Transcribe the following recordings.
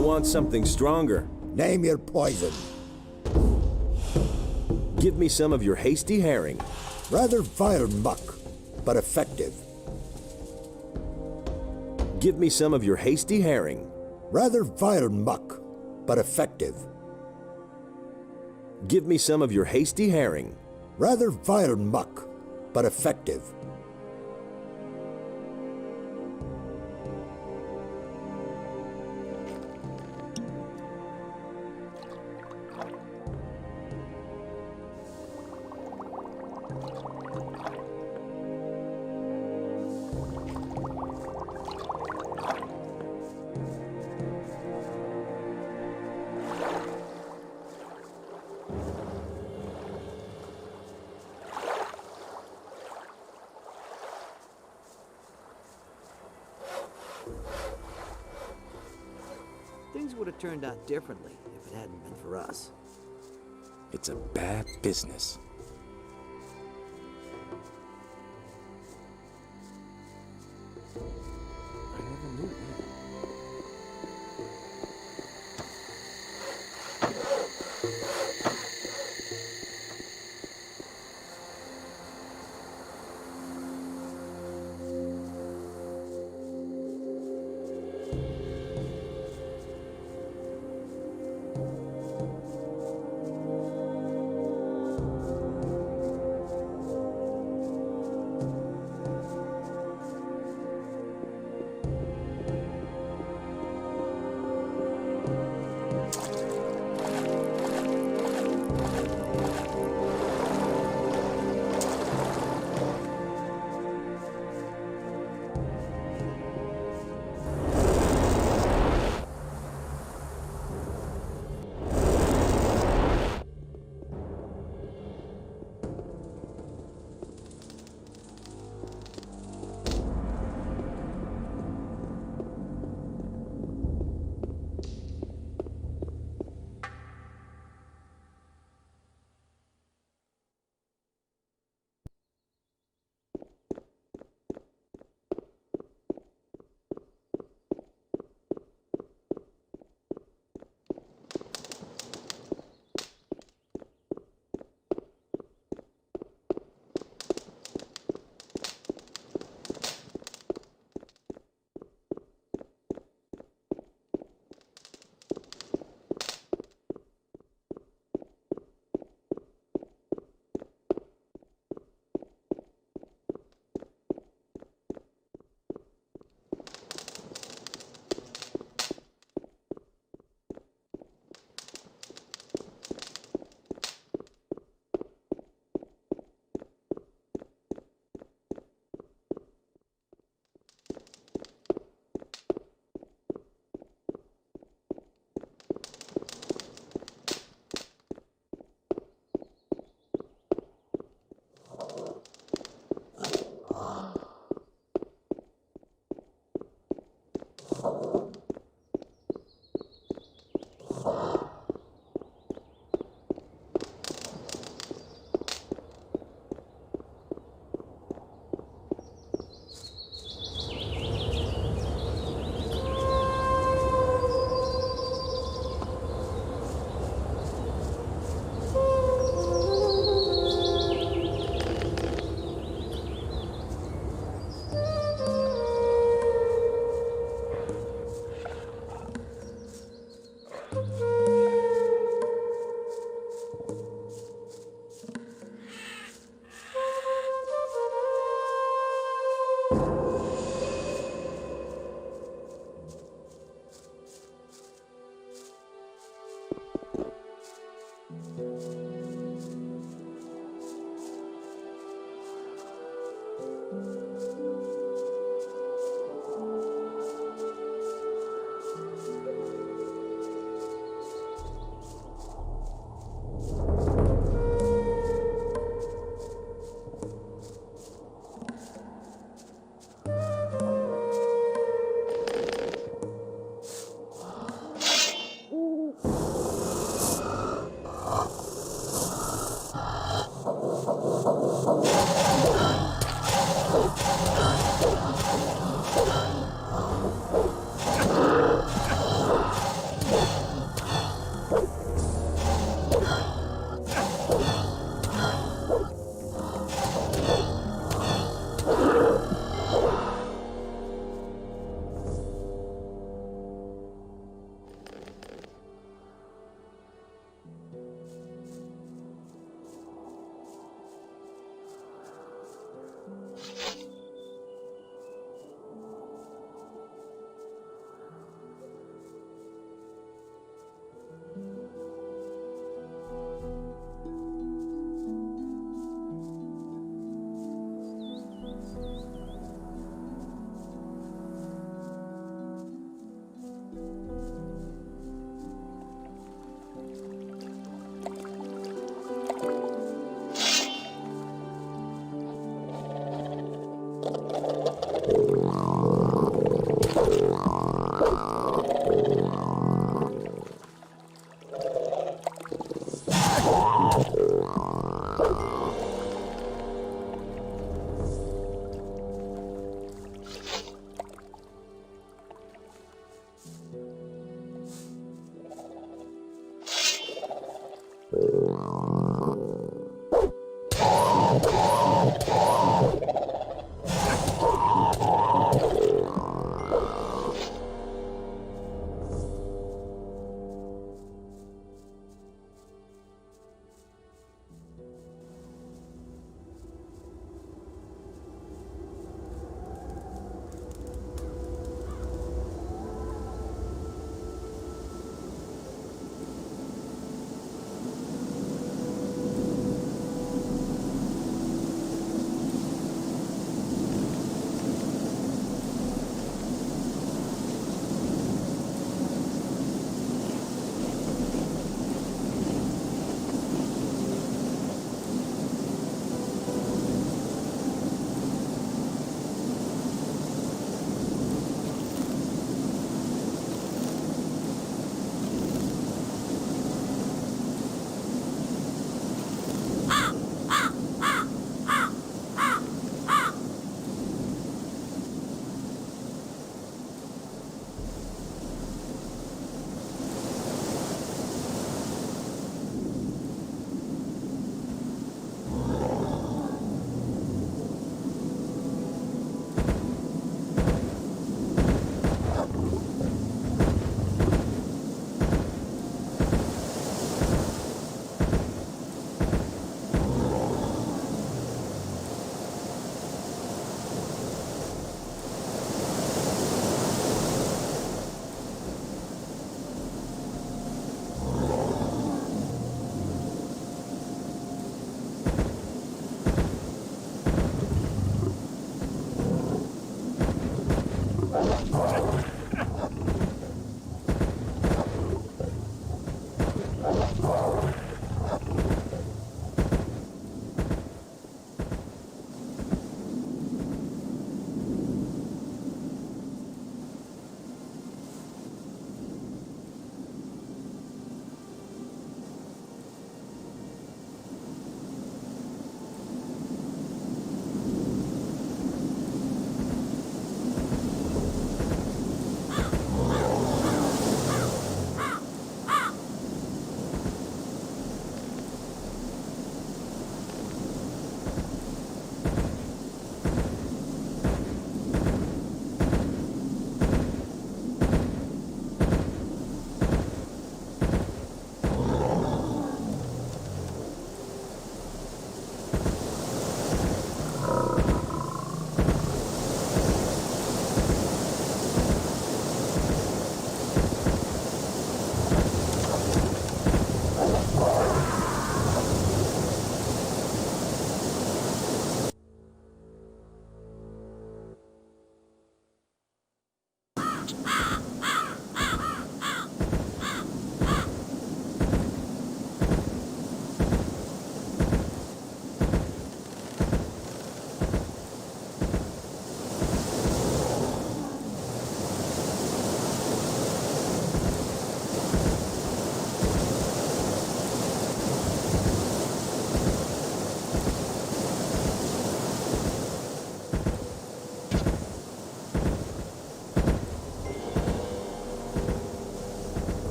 want something stronger. Name your poison. Give me some of your hasty herring. Rather vile muck, but effective. Give me some of your hasty herring. Rather vile muck, but effective. Give me some of your hasty herring. Rather vile muck, but effective. Things would have turned out differently if it hadn't been for us. It's a bad business. I never knew either.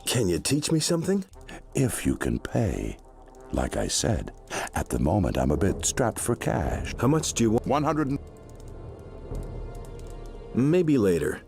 Can you teach me something? If you can pay. Like I said, at the moment I'm a bit strapped for cash. How much do you want? 100 and... Maybe later.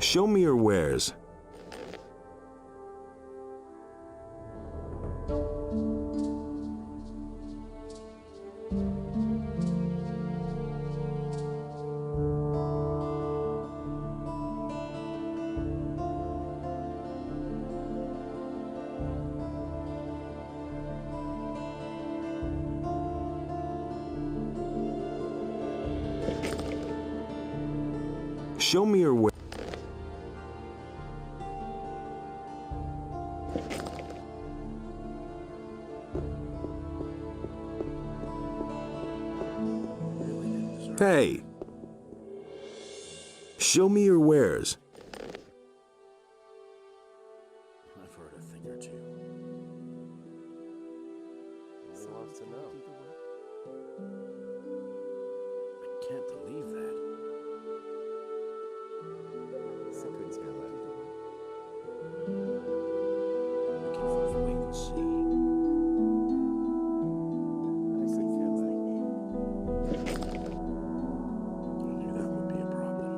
Show me your wares. Show me your wares. Hey! Show me your wares. I've heard a thing or two. He wants to know. I can't believe that. It's a good smell. We can just wait and see. I could feel that. I knew that would be a problem.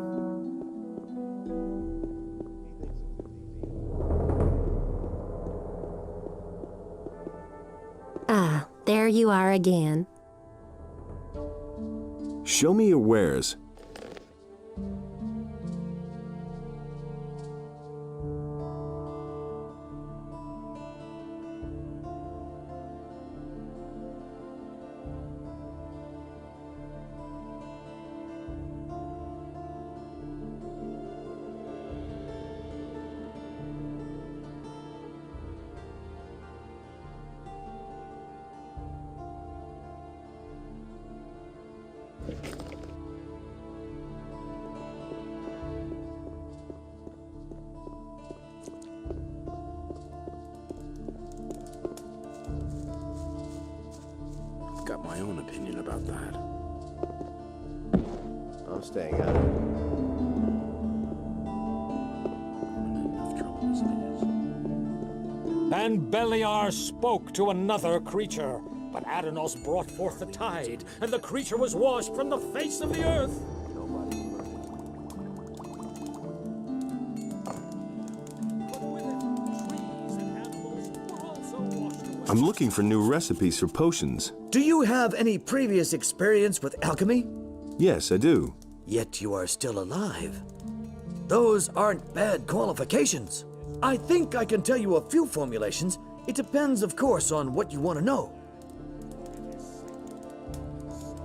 Ah, there you are again. Show me your wares. about that. I'm staying out of it. I'm in enough trouble as it is. And Beliar spoke to another creature, but Adanos brought forth the tide, and the creature was washed from the face of the earth. Nobody will learn. But with it, trees and animals were also washed away. I'm looking for new recipes for potions. Do you have any previous experience with alchemy? Yes, I do. Yet you are still alive. Those aren't bad qualifications. I think I can tell you a few formulations. It depends, of course, on what you want to know.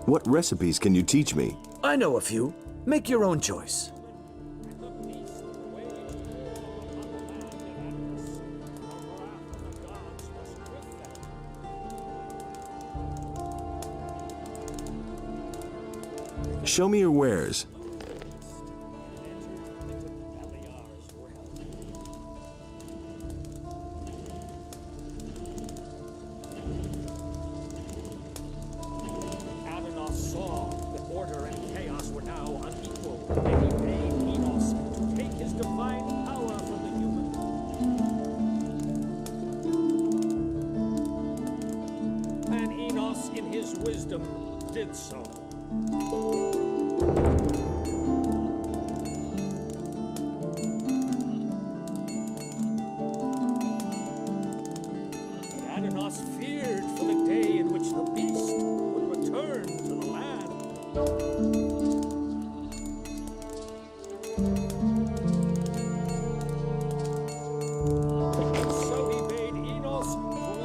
What recipes can you teach me? I know a few. Make your own choice. Show me your wares. Adanos saw that order and chaos were now unequal, and he bade Enos to take his divine power from the human. And Enos, in his wisdom, did so. Adanos feared for the day in which the beast would return to the land. So he bade Enos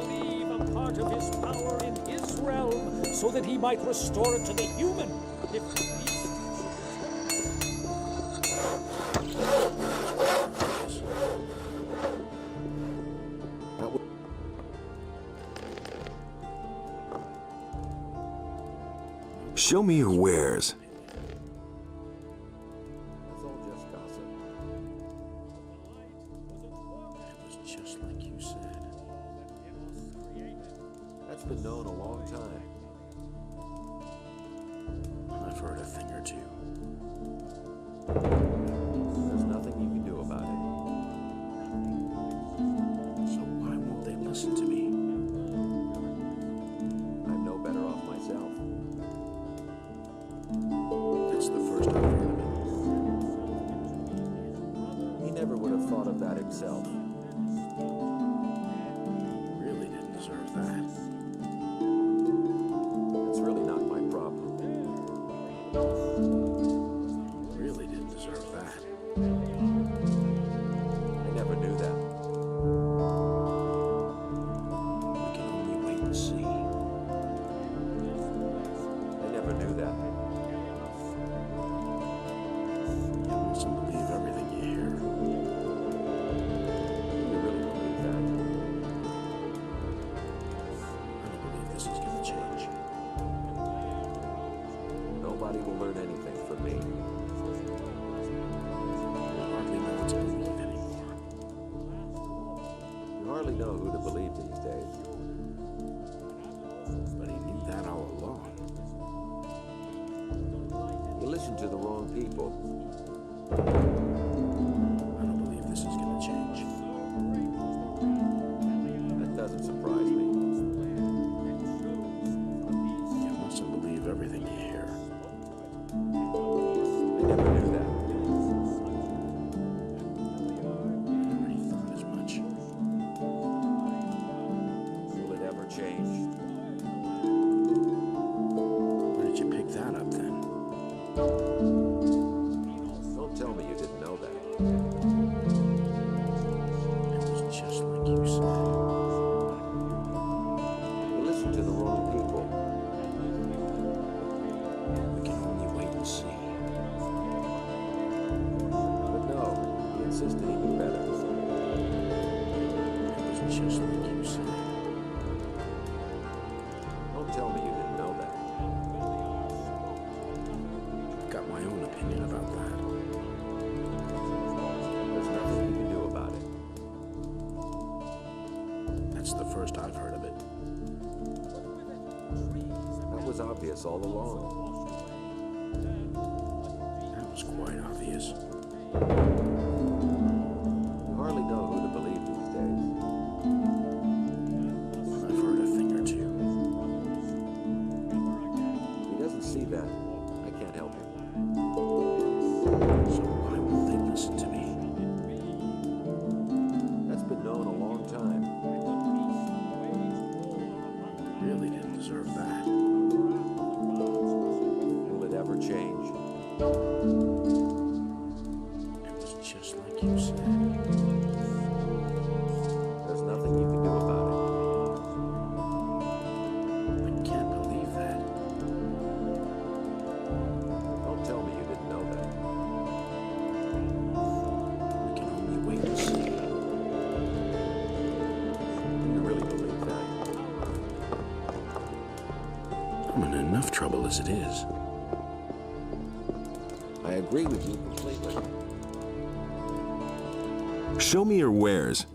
leave a part of his power in his realm so that he might restore it to the human if the beast Show me your wares. That's all just gossip. It was just like you said. That's been known a long time. I've heard a thing or two. There's nothing you can do about it. So why won't they listen to me? I'm no better off myself. That's the first I've heard of it. He never would have thought of that himself. He really didn't deserve that. It's really not my problem. He really didn't deserve that. I never knew that. We can only wait and see. I never knew that. You mustn't believe everything you hear. You really believe that? I don't believe this is gonna change. Nobody will learn anything from me. I hardly know what to believe anymore. You hardly know who to believe these days. But he knew that all along. You listen to the wrong people. I don't believe this is gonna change. That doesn't surprise me. You mustn't believe everything you hear. I never knew that. I already thought as much. Will it ever change? Where did you pick that up then? Don't tell me you didn't know that. It was just like you said. You listen to the wrong people. We can only wait and see. But no, he insisted he knew better. It was just like you said. Don't tell me you didn't know that. I've got my own opinion about that. There's nothing you can do about it. That's the first I've heard of it. That was obvious. obvious all along. That was quite obvious. You hardly know who to believe these days. I've heard a thing or two. If he doesn't see that, I can't help him. So why won't they listen to me? That's been known a long time. Really didn't deserve that. Will it ever change? It was just like you said. There's nothing you can do about I can't believe that. it. Don't tell me you didn't know that. We can only wait and see. You really believe that? I'm in enough trouble as it is. I agree with you completely. Show me your wares.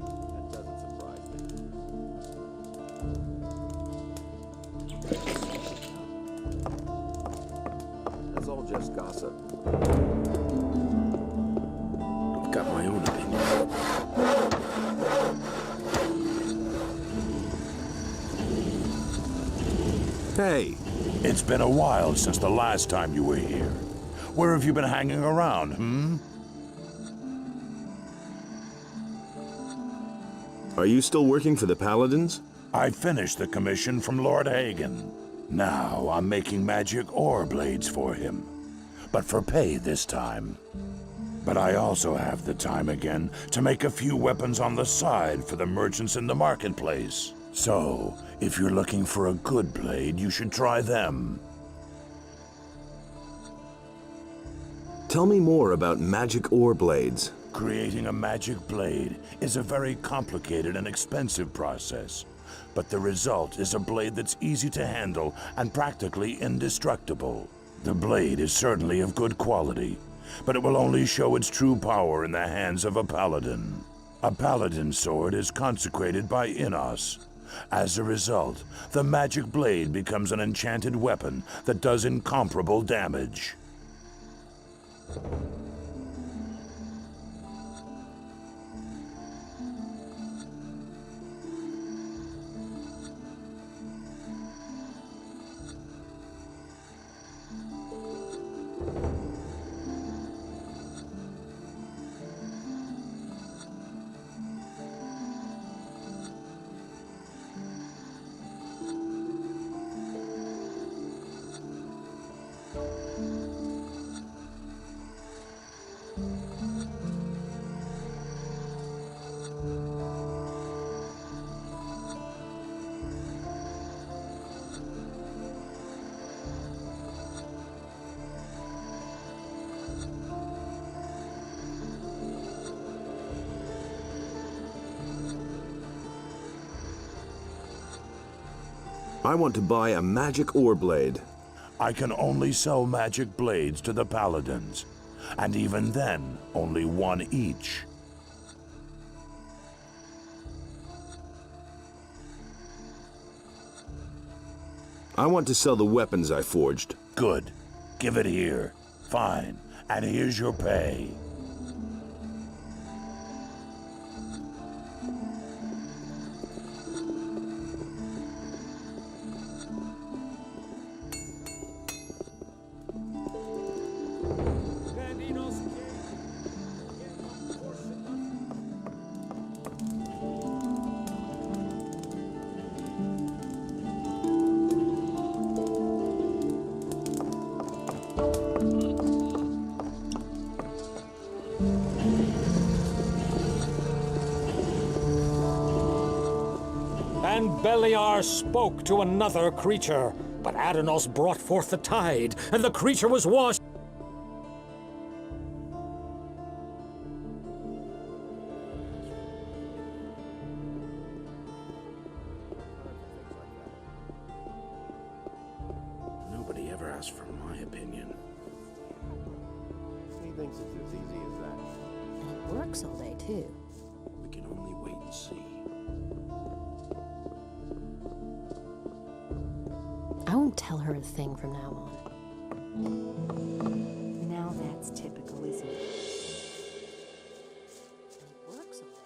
That doesn't surprise me. That's all just gossip. I've got my own opinion. Hey, It's been a while since the last time you were here. Where have you been hanging around, are you still working for the Paladins? I finished the commission from Lord Hagen. Now I'm making magic ore blades for him. But for pay this time. But I also have the time again to make a few weapons on the side for the merchants in the marketplace. So, if you're looking for a good blade, you should try them. Tell me more about magic ore blades. Creating a magic blade is a very complicated and expensive process. But the result is a blade that's easy to handle and practically indestructible. The blade is certainly of good quality, but it will only show its true power in the hands of a paladin. A paladin sword is consecrated by Innos. As a result, the magic blade becomes an enchanted weapon that does incomparable damage. I want to buy a magic ore blade. I can only sell magic blades to the paladins, and even then, only one each. I want to sell the weapons I forged. Good. Give it here. Fine. And here's your pay. And Beliar spoke to another creature, but Adanos brought forth the tide, and the creature was washed. Nobody ever asked for my opinion. He thinks it's as easy as that. And it works all day, too. We can only wait and see. won't tell her a thing from now on. Now that's typical, isn't it? It works all right,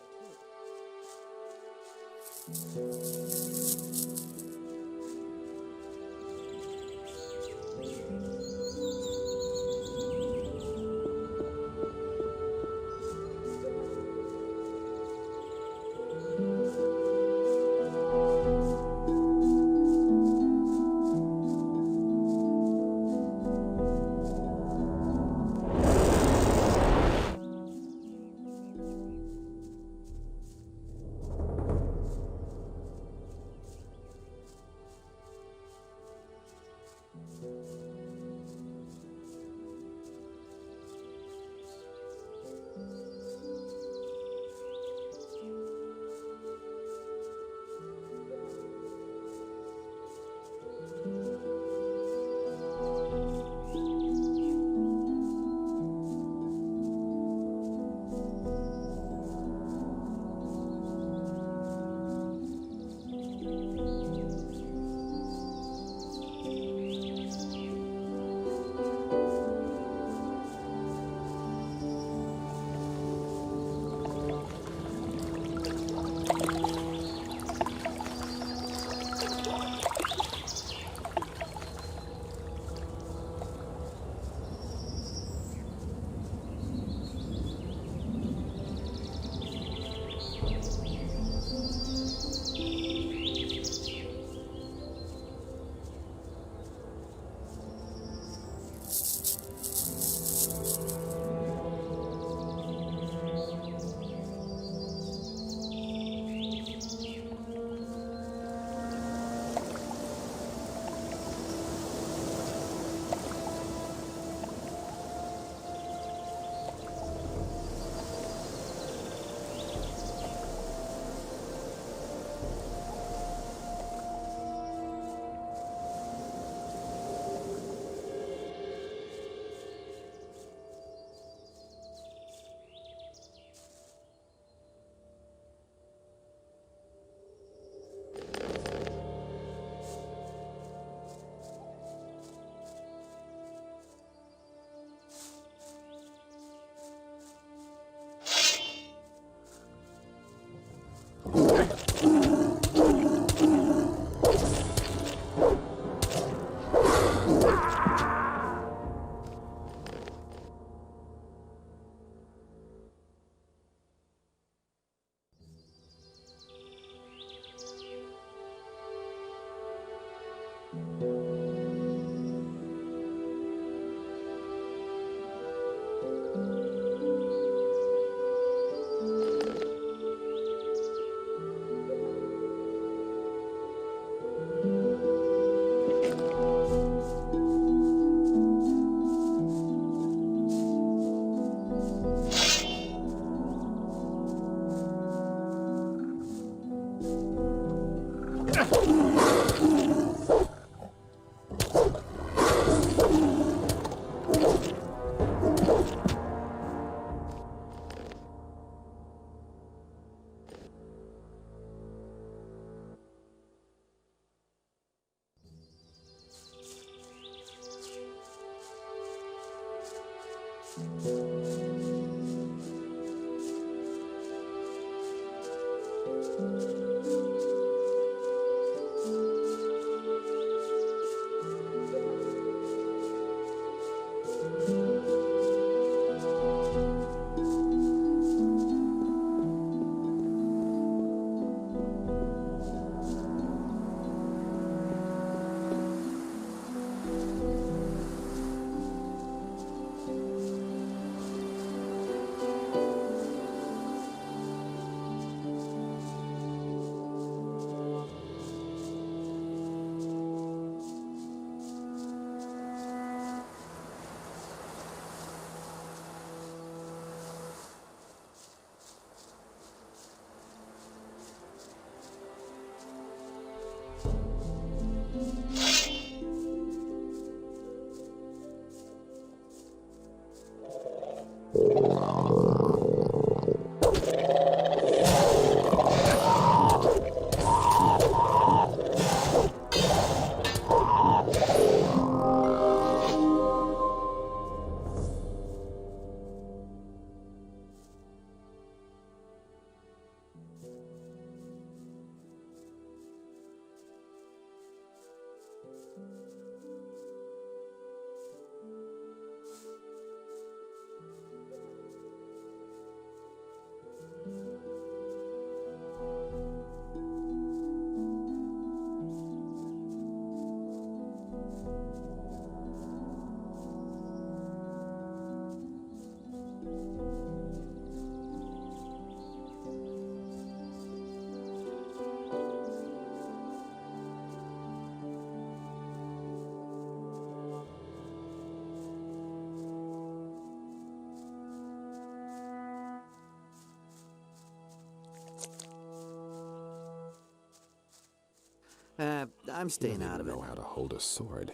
I'm staying out of it. Know how to hold a sword.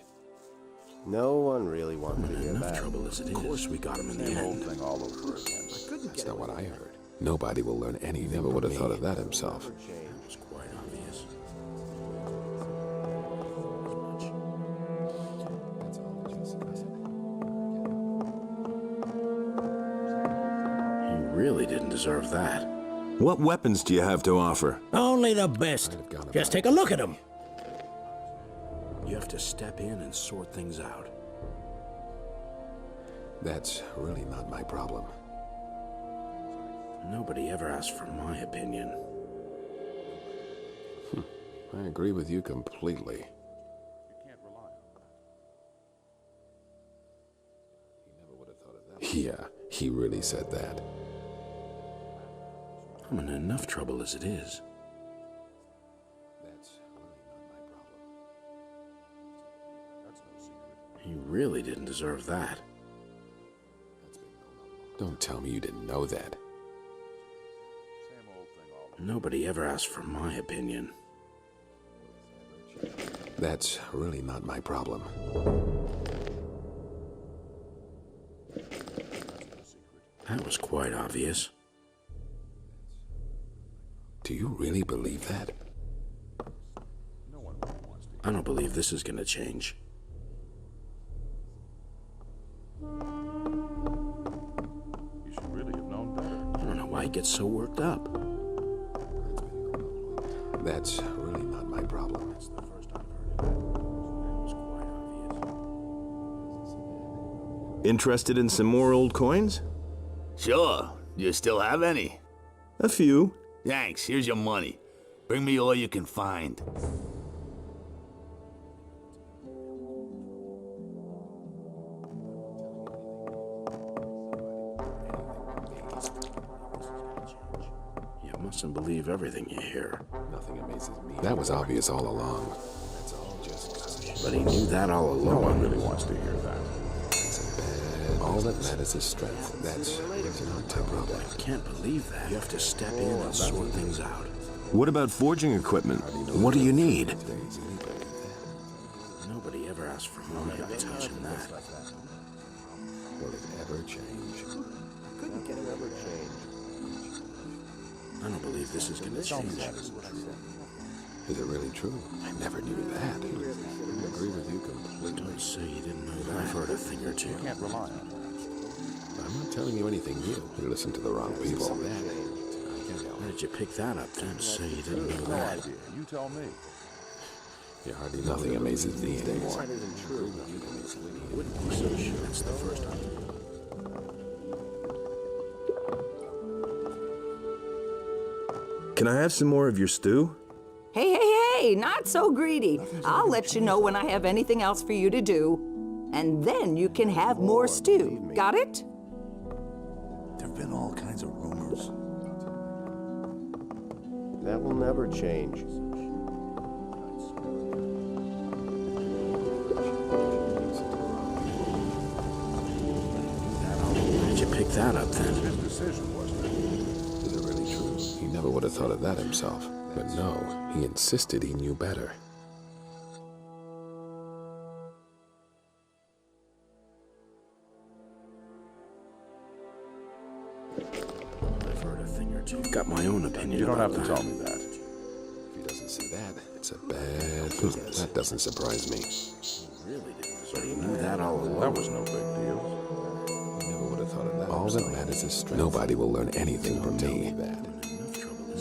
No one really wants to hear Enough that. trouble as it is. Of course we got him in the Same old end. thing all over again. That's not what I heard. Nobody will learn anything. Never would have thought of that himself. It was quite obvious. He really didn't deserve that. What weapons do you have to offer? Only the best. Just take a look at them. You have to step in and sort things out. That's really not my problem. Nobody ever asked for my opinion. I agree with you completely. Yeah, he really said that. I'm in enough trouble as it is. That's really not my problem. He really didn't deserve that. Don't tell me you didn't know that. Nobody ever asked for my opinion. That's really not my problem. That was quite obvious. Do you really believe that? I don't believe this is gonna change. You should really have known better. I don't know why he gets so worked up. That's really not my problem. That's the first I've heard of it. That was quite obvious. Interested in some more old coins? Sure. You still have any? A few. Thanks. Here's your money. Bring me all you can find. You mustn't believe everything you hear. Nothing amazes me. That was obvious all along. That's all just... But he knew that all No along. one really wants to hear that. All that matters is strength. That's not my problem. I can't believe that. You have to step in and sort things out. What about forging equipment? What do you need? Nobody ever asked for my touch in that. Will it ever change? Couldn't get him ever change. I don't believe this is gonna change. Is it really true? I never knew that. I agree with you completely. Don't say you didn't know that. I've heard a thing or two. You can't rely on that. I'm not telling you anything new. You listen to the wrong people. Where did you pick that up then? Say you didn't know No that. idea. You tell me. You hardly Nothing amazes me anymore. That isn't true. Wouldn't be so sure. That's the first time. Can I have some more of your stew? Hey, hey, hey, not so greedy. I'll let you know when I have anything else for you to do. And then you can have more stew. Got it? There've been all kinds of rumors. That will never change. Where did you pick that up then? His decision, wasn't it? Is it really true? He never would have thought of that himself. But no, he insisted he knew better. I've heard a thing or two. I've got my own opinion. You don't have about to that. tell me that. If he doesn't see that, it's a bad business. That doesn't surprise me. Really didn't deserve it. He knew that all along. That was no big deal. He never would have thought of that. All that matters is strength. Nobody will learn anything from me.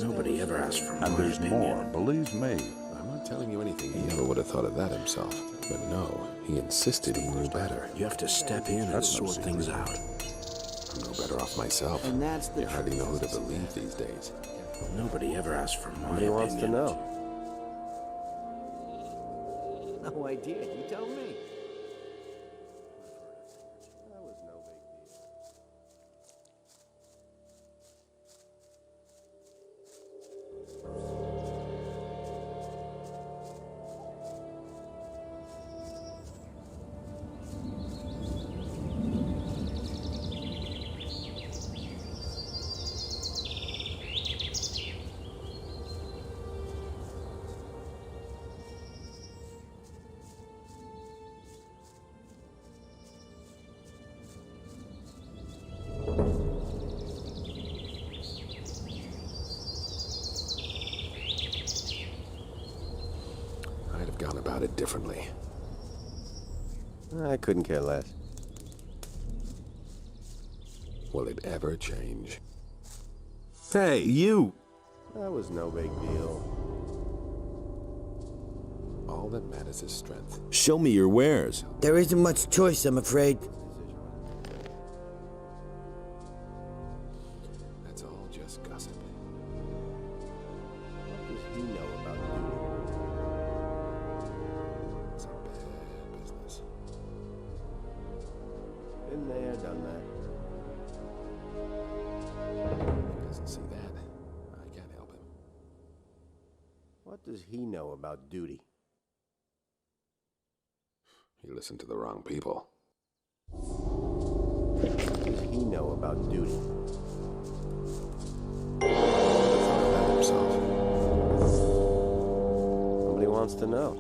Nobody ever asked for my And there's opinion. more. Believe me. I'm not telling you anything. He never would have thought of that himself. But no, he insisted he knew better. You have to step in and That's no sort things out. I'm no better off myself. And that's the You hardly know who to believe these days. Nobody ever asked for my Nobody opinion. wants to know. No idea. You tell me. That was no big deal. about it differently. I couldn't care less. Will it ever change? Hey, you! That was no big deal. All that matters is strength. Show me your wares. There isn't much choice, I'm afraid. That's all just gossip. What does he know about duty? It's a bad business. Been there, done that. He doesn't see that. I can't help him. What does he know about duty? You listen to the wrong people. What does he know about duty? Thought about himself. Nobody wants to know.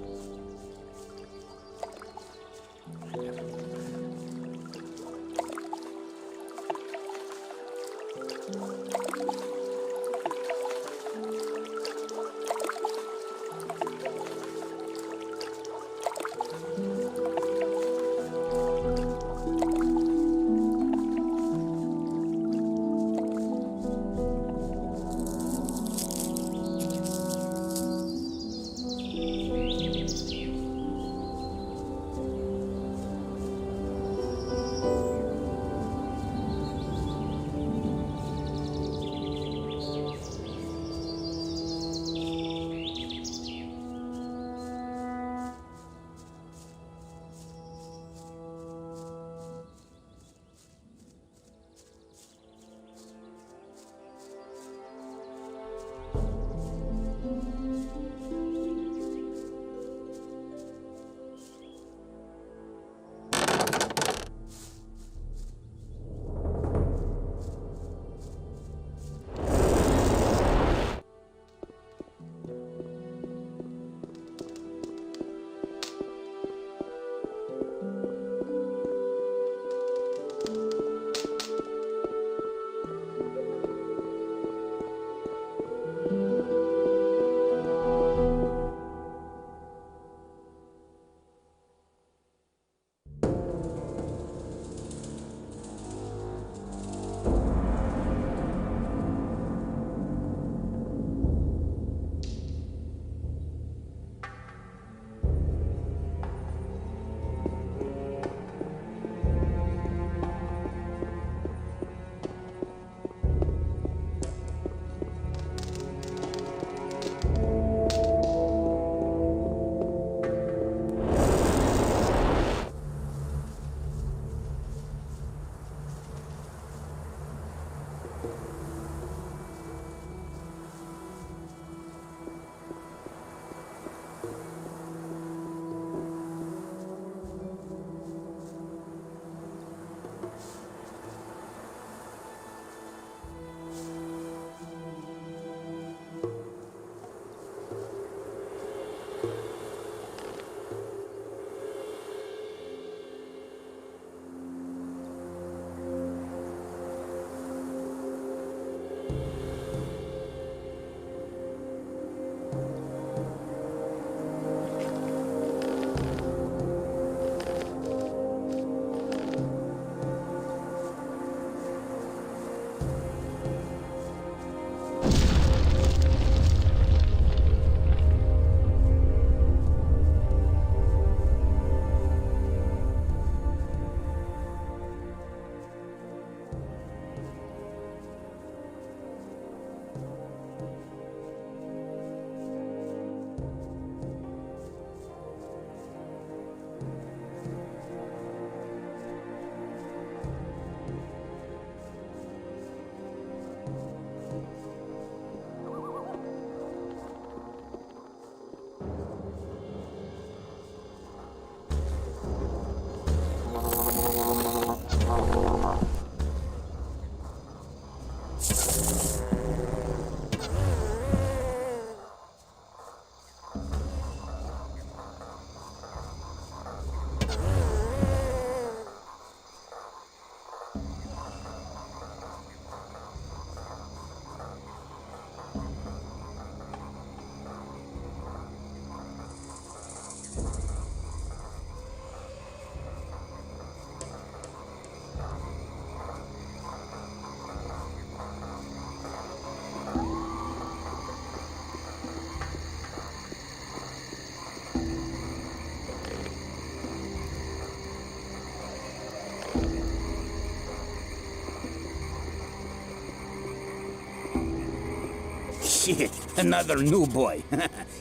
Shit, another new boy.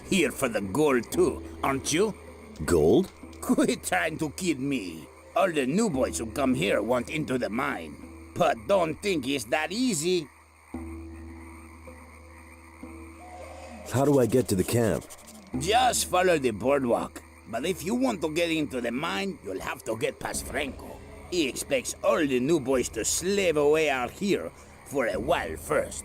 Here for the gold too, aren't you? Gold? Quit trying to kid me. All the new boys who come here want into the mine. But don't think it's that easy. How do I get to the camp? Just follow the boardwalk. But if you want to get into the mine, you'll have to get past Franco. He expects all the new boys to slave away out here for a while first.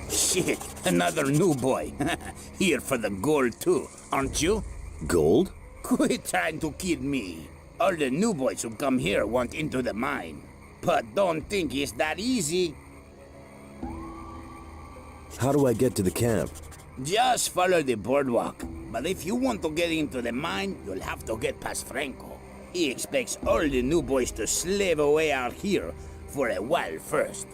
Shit, another new boy. Here for the gold too, aren't you? Gold? Quit trying to kid me. All the new boys who come here want into the mine. But don't think it's that easy. How do I get to the camp? Just follow the boardwalk. But if you want to get into the mine, you'll have to get past Franco. He expects all the new boys to slave away out here for a while first.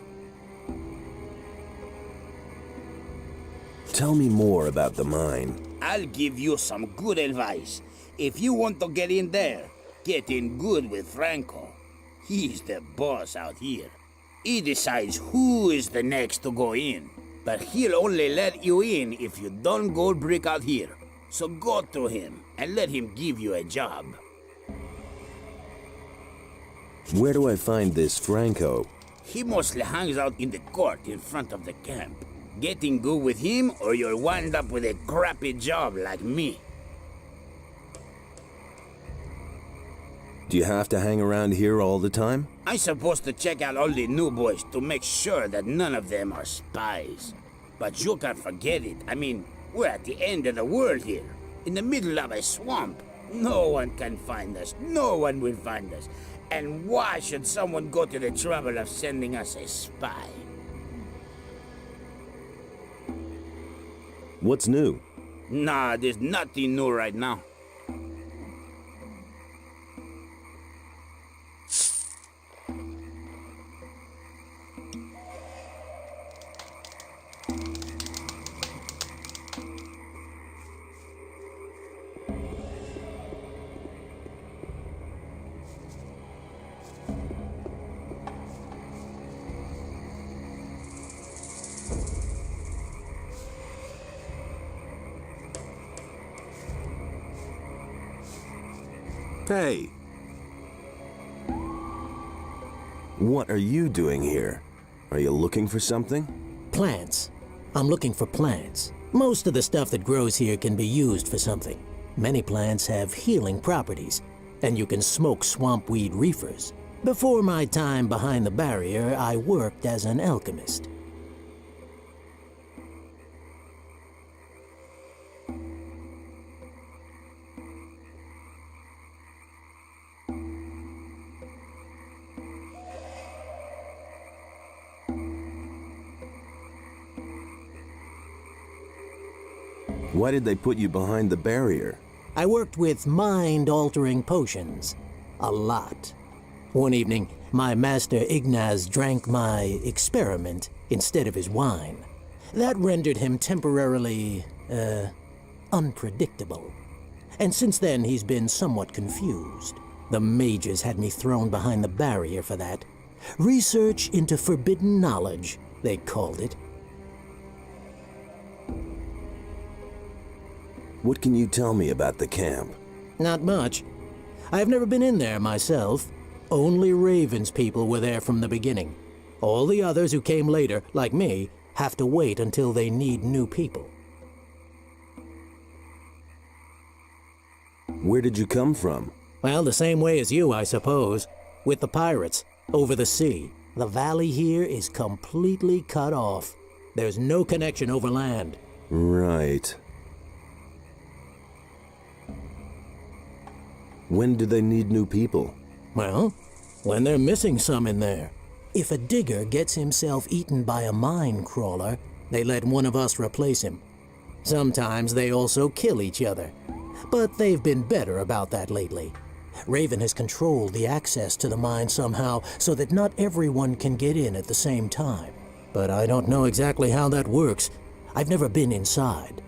Tell me more about the mine. I'll give you some good advice. If you want to get in there, get in good with Franco. He's the boss out here. He decides who is the next to go in. But he'll only let you in if you don't gold brick out here. So go to him and let him give you a job. Where do I find this Franco? He mostly hangs out in the court in front of the camp. Get in good with him or you'll wind up with a crappy job like me. Do you have to hang around here all the time? I'm supposed to check out all the new boys to make sure that none of them are spies. But you can't forget it. I mean, we're at the end of the world here, in the middle of a swamp. No one can find us. No one will find us. And why should someone go to the trouble of sending us a spy? What's new? Nah, there's nothing new right now. Hey! What are you doing here? Are you looking for something? Plants. I'm looking for plants. Most of the stuff that grows here can be used for something. Many plants have healing properties, and you can smoke swamp weed reefers. Before my time behind the barrier, I worked as an alchemist. Why did they put you behind the barrier? I worked with mind-altering potions. A lot. One evening, my master Ignaz drank my experiment instead of his wine. That rendered him temporarily, unpredictable. And since then, he's been somewhat confused. The mages had me thrown behind the barrier for that. Research into forbidden knowledge, they called it. What can you tell me about the camp? Not much. I've never been in there myself. Only Raven's people were there from the beginning. All the others who came later, like me, have to wait until they need new people. Where did you come from? Well, the same way as you, I suppose. With the pirates, over the sea. The valley here is completely cut off. There's no connection over land. Right. When do they need new people? Well, when they're missing some in there. If a digger gets himself eaten by a mine crawler, they let one of us replace him. Sometimes they also kill each other. But they've been better about that lately. Raven has controlled the access to the mine somehow so that not everyone can get in at the same time. but I don't know exactly how that works. I've never been inside.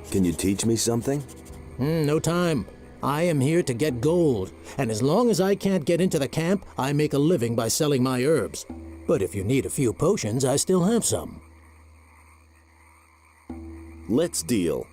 Can you teach me something? No time. I am here to get gold, and as long as I can't get into the camp, I make a living by selling my herbs. But if you need a few potions, I still have some. Let's deal.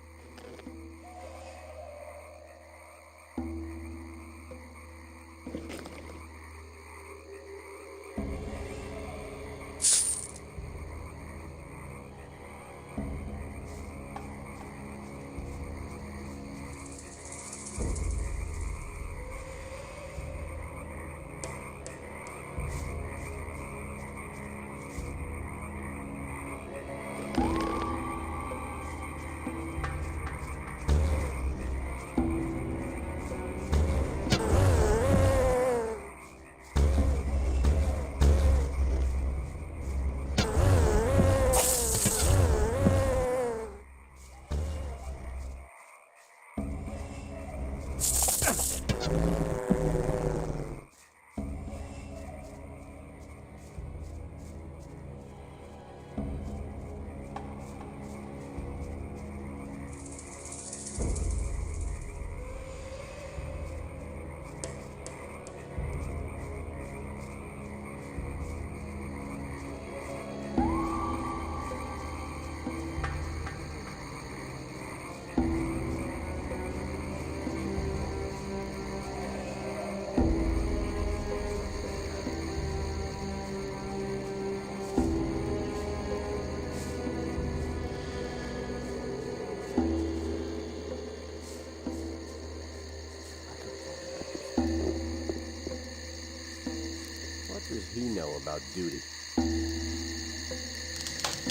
What does he know about duty?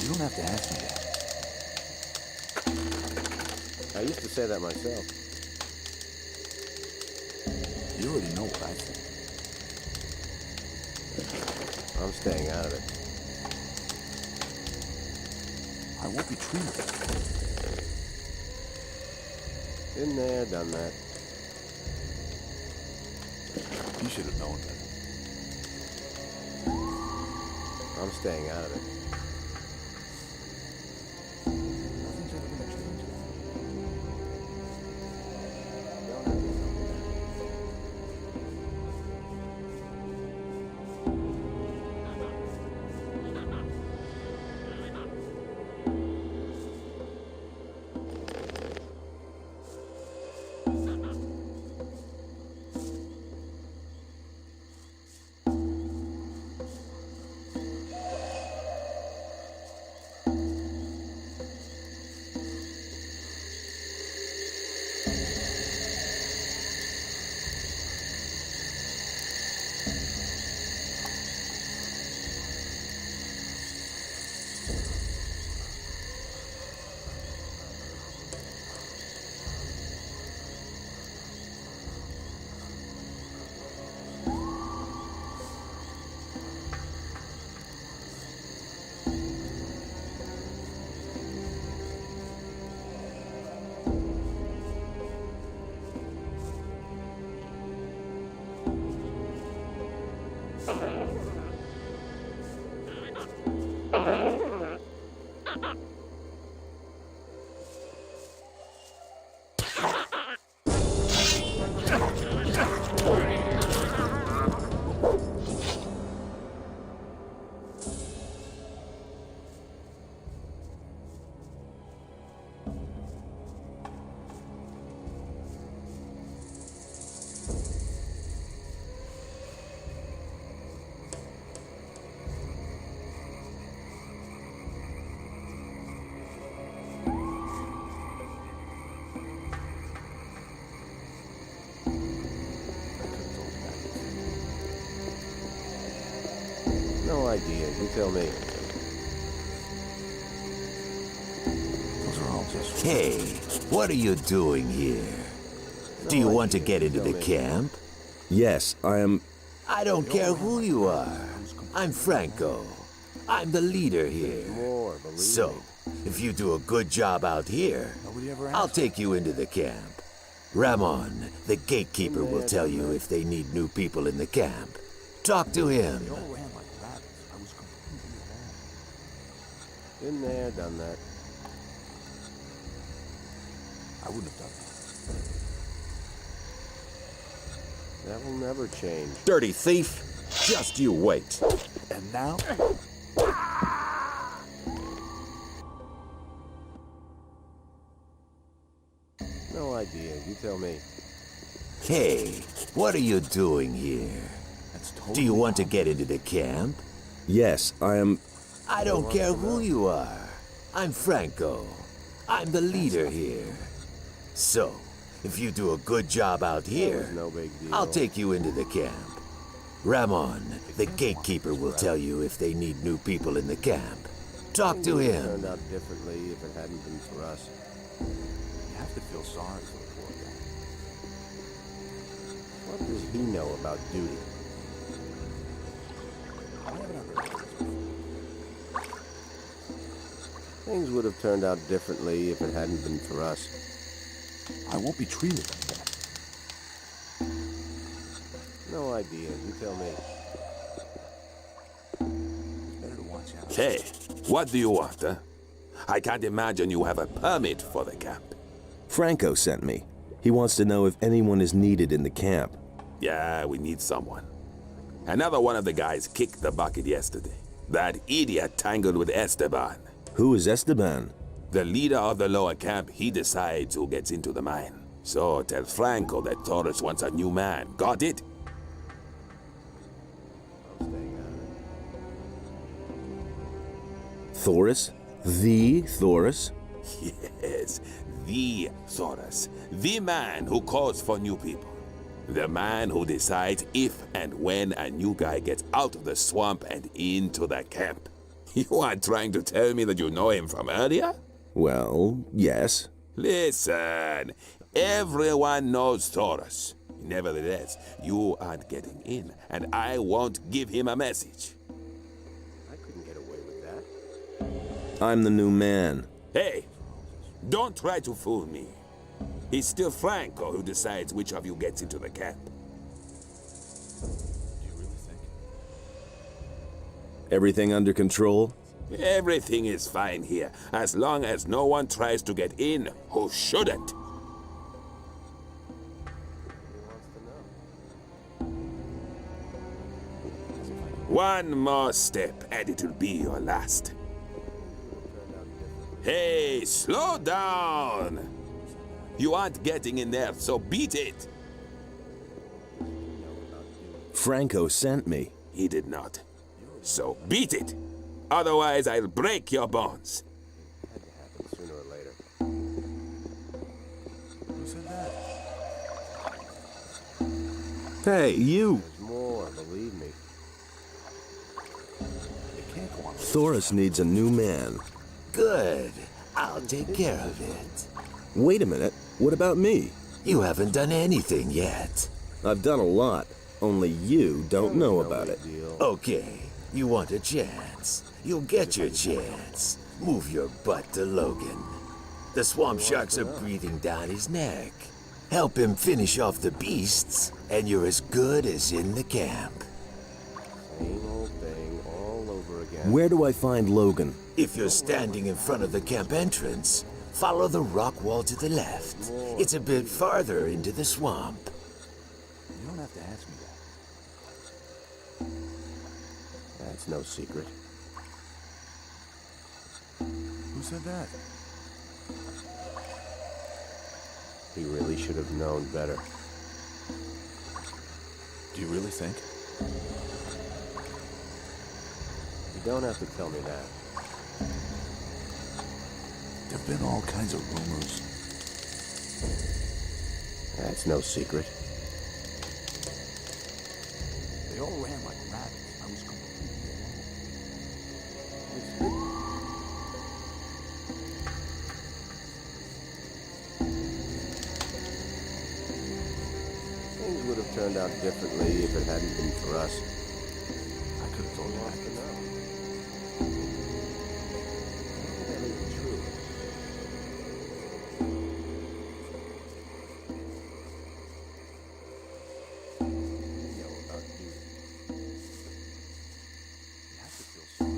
You don't have to ask me that. I used to say that myself. You already know what I think. I'm staying out of it. I won't be treated. Been there, done that. You should have known better. I'm staying out of it. Nothing's ever gonna change it. No idea. You tell me. Those are all just... Hey, what are you doing here? Do you want to get into the camp? Yes, I am... I don't care who you are. I'm Franco. I'm the leader here. More, believe So, me. if you do a good job out here, I'll take you into the camp. Ramon, the gatekeeper, will tell you if they need new people in the camp. Talk to him. Been there, done that. I wouldn't have done that. That will never change. Dirty thief! Just you wait. And now? No idea. You tell me. Hey, what are you doing here? Do you want to get into the camp? Yes, I am... I don't care who you are. I'm Franco. I'm the leader here. So, if you do a good job out here, No big deal. I'll take you into the camp. Ramon, the gatekeeper, will tell you if they need new people in the camp. Talk to Things would have him. turned out differently if it hadn't been for us. You have to feel sorry for the poor guy. What does he know about duty? I haven't understood this before. Things would have turned out differently if it hadn't been for us. I won't be treated like that. No idea. You tell me. It's better to watch out. Hey, what do you want, huh? I can't imagine you have a permit for the camp. Franco sent me. He wants to know if anyone is needed in the camp. Yeah, we need someone. Another one of the guys kicked the bucket yesterday. That idiot tangled with Esteban. Who is Esteban? The leader of the lower camp, he decides who gets into the mine. So tell Franco that Torres wants a new man. Got it? I'm staying out of it. Thoris? The Thoris? Yes, the Thoras. The man who calls for new people. The man who decides if and when a new guy gets out of the swamp and into the camp. You are trying to tell me that you know him from earlier? Well, yes. Listen, everyone knows Thoras. Nevertheless, you aren't getting in, and I won't give him a message. I couldn't get away with that. I'm the new man. Hey, don't try to fool me. It's still Franco who decides which of you gets into the camp. Do you really think? Everything under control? Everything is fine here, as long as no one tries to get in who shouldn't. He wants to know. One more step, and it'll be your last. Turned out differently. Hey, slow down! You aren't getting in there, so beat it! Franco sent me. He did not. So beat it! Otherwise, I'll break your bones. Had to happen sooner or later. Who said that? Hey, you! There's more, believe me. It can't go on. Thoris needs a new man. Good. I'll take care of it. Wait a minute. What about me? You haven't done anything yet. I've done a lot. Only you don't know about it. Okay, you want a chance. You'll get your chance. Move your butt to Logan. The swamp sharks are breathing down his neck. Help him finish off the beasts, and you're as good as in the camp. Same old thing all over again. Where do I find Logan? If you're standing in front of the camp entrance, follow the rock wall to the left. It's a bit farther into the swamp. You don't have to ask me that. That's no secret. Who said that? He really should have known better. Do you really think? You don't have to tell me that. There've been all kinds of rumors. That's no secret. They all ran like rabbits. I was completely alone. Things would have turned out differently if it hadn't been for us. I could have told you Wants that. to know. That isn't true. You know about duty. You have to feel sorry.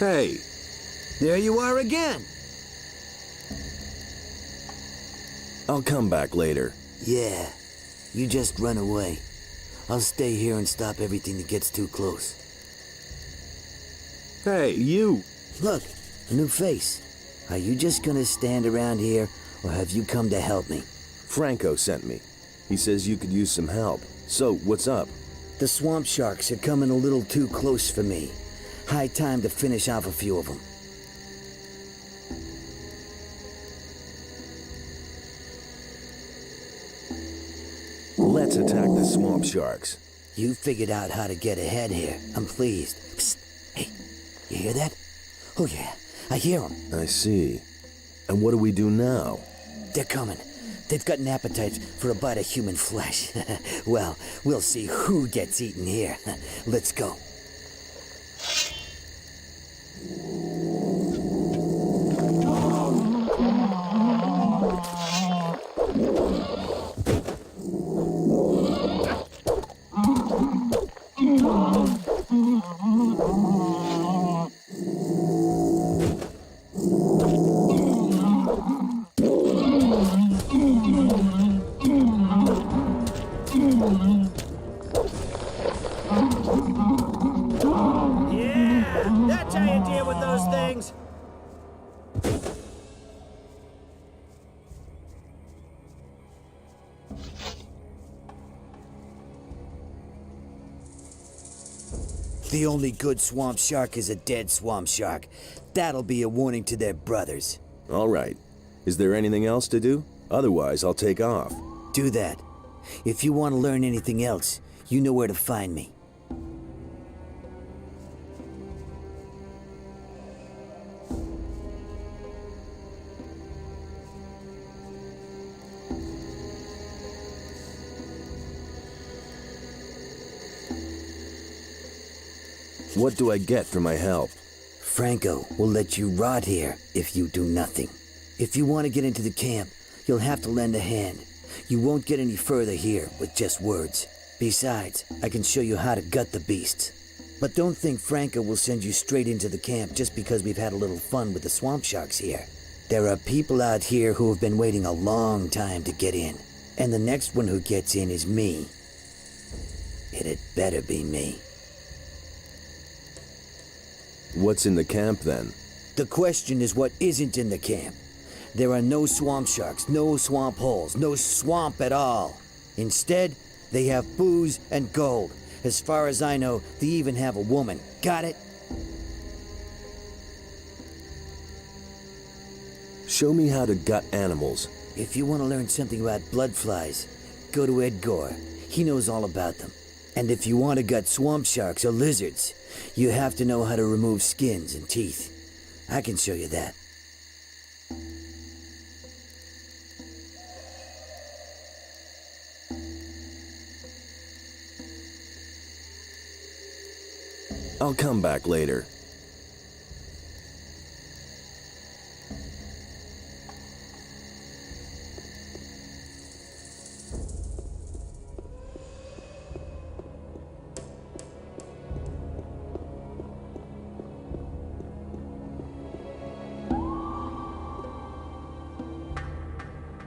Hey! There you are again. I'll come back later. Yeah, you just run away. I'll stay here and stop everything that gets too close. Hey, you! Look, a new face. Are you just gonna stand around here, or have you come to help me? Franco sent me. He says you could use some help. So, what's up? The swamp sharks are coming a little too close for me. High time to finish off a few of them. Let's attack the swamp sharks. You figured out how to get ahead here. I'm pleased. Psst. Hey, you hear that? Oh yeah, I hear them. I see. And what do we do now? They're coming. They've got an appetite for a bite of human flesh. Well, we'll see who gets eaten here. Let's go. Yeah, that's how you deal with those things. The only good swamp shark is a dead swamp shark. That'll be a warning to their brothers. All right. Is there anything else to do? Otherwise, I'll take off. Do that. If you want to learn anything else, you know where to find me. What do I get for my help? Franco will let you rot here if you do nothing. If you want to get into the camp, you'll have to lend a hand. You won't get any further here with just words. Besides, I can show you how to gut the beasts. But don't think Franco will send you straight into the camp just because we've had a little fun with the swamp sharks here. There are people out here who have been waiting a long time to get in. And the next one who gets in is me. It'd better be me. What's in the camp, then? The question is what isn't in the camp. There are no swamp sharks, no swamp holes, no swamp at all. Instead, they have booze and gold. As far as I know, they even have a woman. Got it? Show me how to gut animals. If you want to learn something about blood flies, go to Edgar. He knows all about them. And if you want to gut swamp sharks or lizards, you have to know how to remove skins and teeth. I can show you that. I'll come back later.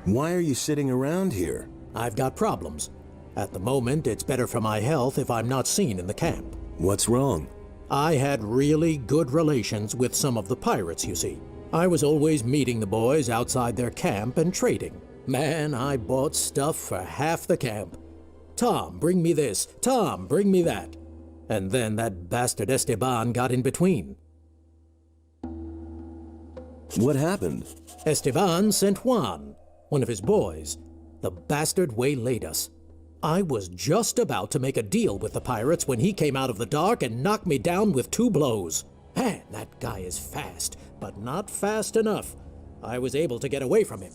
Why are you sitting around here? I've got problems. At the moment, it's better for my health if I'm not seen in the camp. What's wrong? I had really good relations with some of the pirates, you see. I was always meeting the boys outside their camp and trading. Man, I bought stuff for half the camp. Tom, bring me this. Tom, bring me that. And then that bastard Esteban got in between. What happened? Esteban sent Juan, one of his boys. The bastard waylaid us. I was just about to make a deal with the pirates when he came out of the dark and knocked me down with 2 blows. Man, that guy is fast, but not fast enough. I was able to get away from him.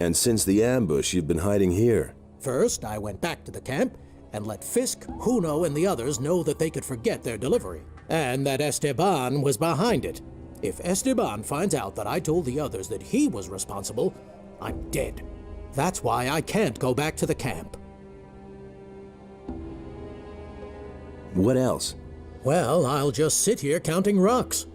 And since the ambush, you've been hiding here. First, I went back to the camp and let Fisk, Juno, and the others know that they could forget their delivery, and that Esteban was behind it. If Esteban finds out that I told the others that he was responsible, I'm dead. That's why I can't go back to the camp. What else? Well, I'll just sit here counting rocks.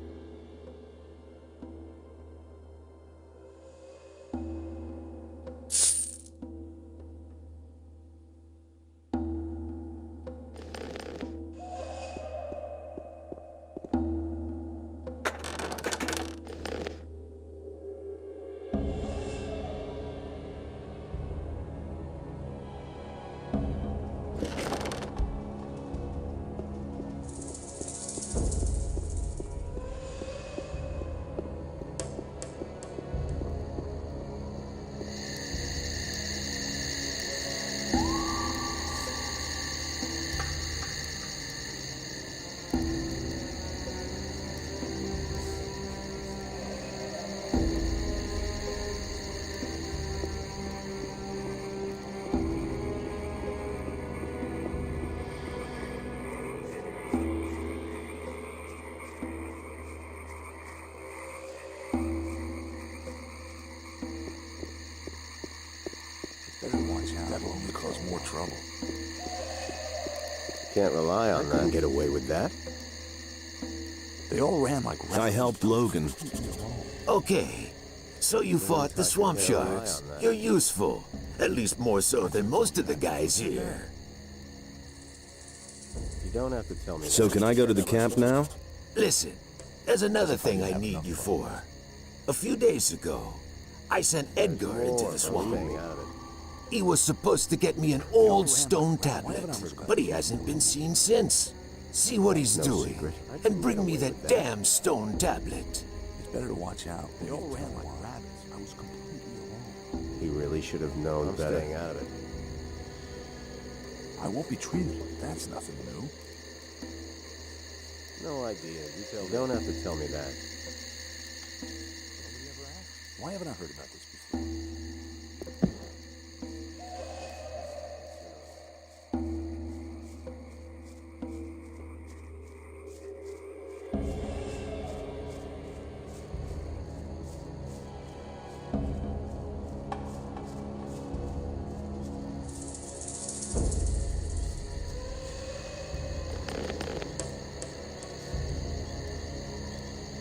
That'll only cause more trouble. Can't rely on that. Get away with that. They all ran like rats. I helped Logan. Okay, so you fought the swamp sharks. You're useful. At least more so than most of the guys here. You don't have to tell me. So can I go to the camp now? Listen, there's another thing I need you for. A few days ago, I sent Edgar into the swamp. He was supposed to get me an old stone tablet, but he hasn't been seen since. See what he's doing, and bring me that damn stone tablet. It's better to watch out. They all ran like rabbits. I was completely alone. He really should have known better. Staying out of it. I won't be treated like that's nothing new. No idea. You don't have to tell me that. Why haven't I heard about this before?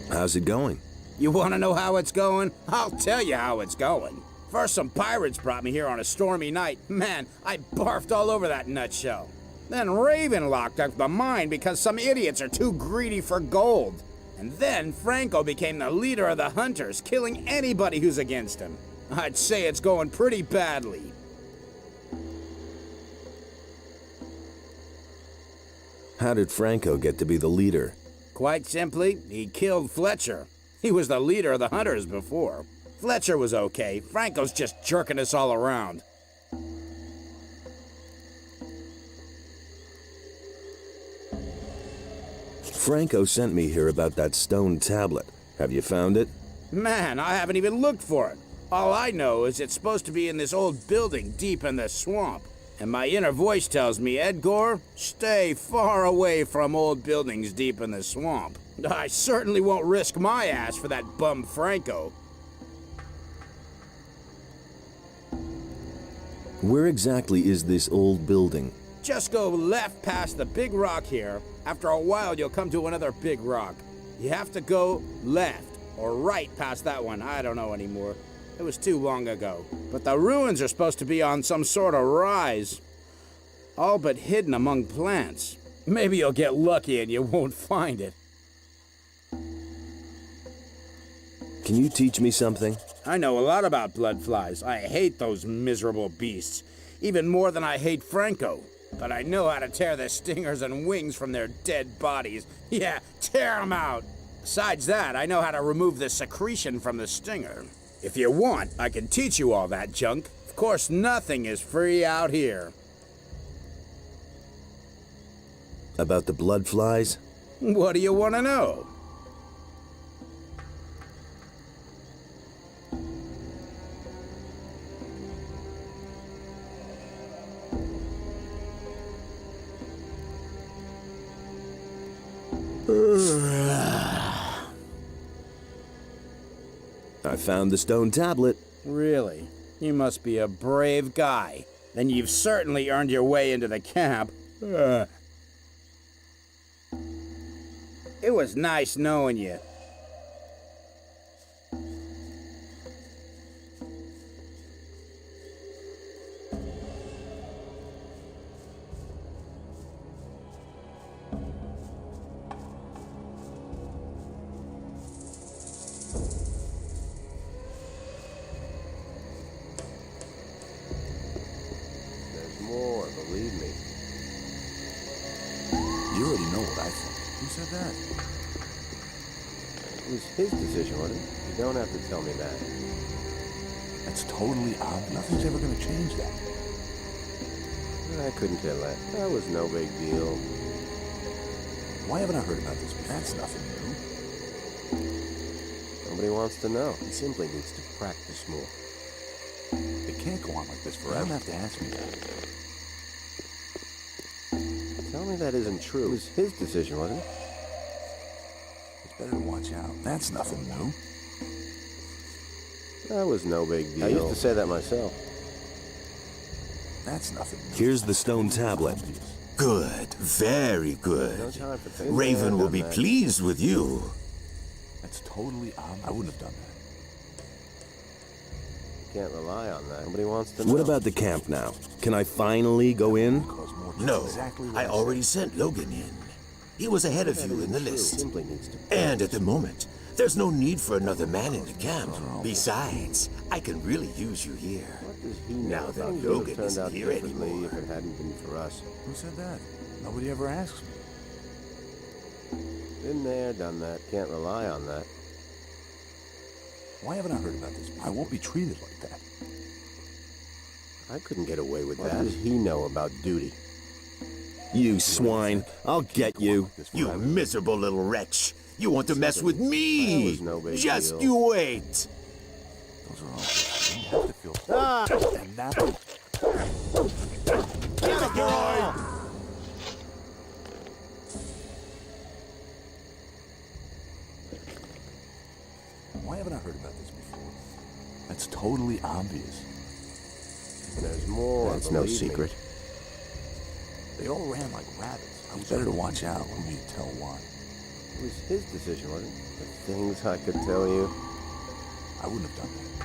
How's it going? You want to know how it's going? I'll tell you how it's going. First, some pirates brought me here on a stormy night. Man, I barfed all over that nutshell. Then Raven locked up the mine because some idiots are too greedy for gold. And then Franco became the leader of the hunters, killing anybody who's against him. I'd say it's going pretty badly. How did Franco get to be the leader? Quite simply, he killed Fletcher. He was the leader of the hunters before. Fletcher was okay. Franco's just jerking us all around. Franco sent me here about that stone tablet. Have you found it? Man, I haven't even looked for it. All I know is it's supposed to be in this old building deep in the swamp. And my inner voice tells me, Edgar, stay far away from old buildings deep in the swamp. I certainly won't risk my ass for that bum Franco. Where exactly is this old building? Just go left past the big rock here. After a while, you'll come to another big rock. You have to go left or right past that one. I don't know anymore. It was too long ago. But the ruins are supposed to be on some sort of rise. All but hidden among plants. Maybe you'll get lucky and you won't find it. Can you teach me something? I know a lot about blood flies. I hate those miserable beasts. Even more than I hate Franco. But I know how to tear the stingers and wings from their dead bodies. Yeah, tear them out. Besides that, I know how to remove the secretion from the stinger. If you want, I can teach you all that junk. Of course, nothing is free out here. About the blood flies? What do you want to know? I found the stone tablet. Really? You must be a brave guy. Then you've certainly earned your way into the camp. It was nice knowing you. There's more, believe me. You already know what I think. Who said that? It was his decision, wasn't it? You don't have to tell me that. That's totally obvious. Nothing's ever going to change that. I couldn't care less. That was no big deal. Why haven't I heard about this before? That's nothing new. Nobody wants to know. He simply needs to practice more. It can't go on like this forever. You don't have to ask me that. Tell me that isn't true. It was his decision, wasn't it? It's better to watch out. That's nothing new. That was no big deal. I used to say that myself. That's nothing new. Here's the stone tablet. Good, very good. No time for things. Raven will be pleased with you. That's totally obvious. I wouldn't have done that. Can't rely on that. Nobody wants to know. What about the camp now? Can I finally go in? No, I already sent Logan in. He was ahead of you in the list. And at the moment, there's no need for another man in the camp. Besides, I can really use you here. Now that Logan isn't here anymore. If it hadn't been for us. Who said that? Nobody ever asks me. Been there, done that. Can't rely on that. Why haven't I heard about this? I won't be treated like that. I couldn't get away with that. What does he know about duty? You swine. I'll get you. You miserable little wretch. You want to mess with me? Just you wait. Those are all. You have to feel. And that. Get the boy! Why haven't I heard about this before? That's totally obvious. There's more. That's no secret. They all ran like rabbits. It was better to watch out who you tell what. It was his decision, wasn't it? The things I could tell you. I wouldn't have done that.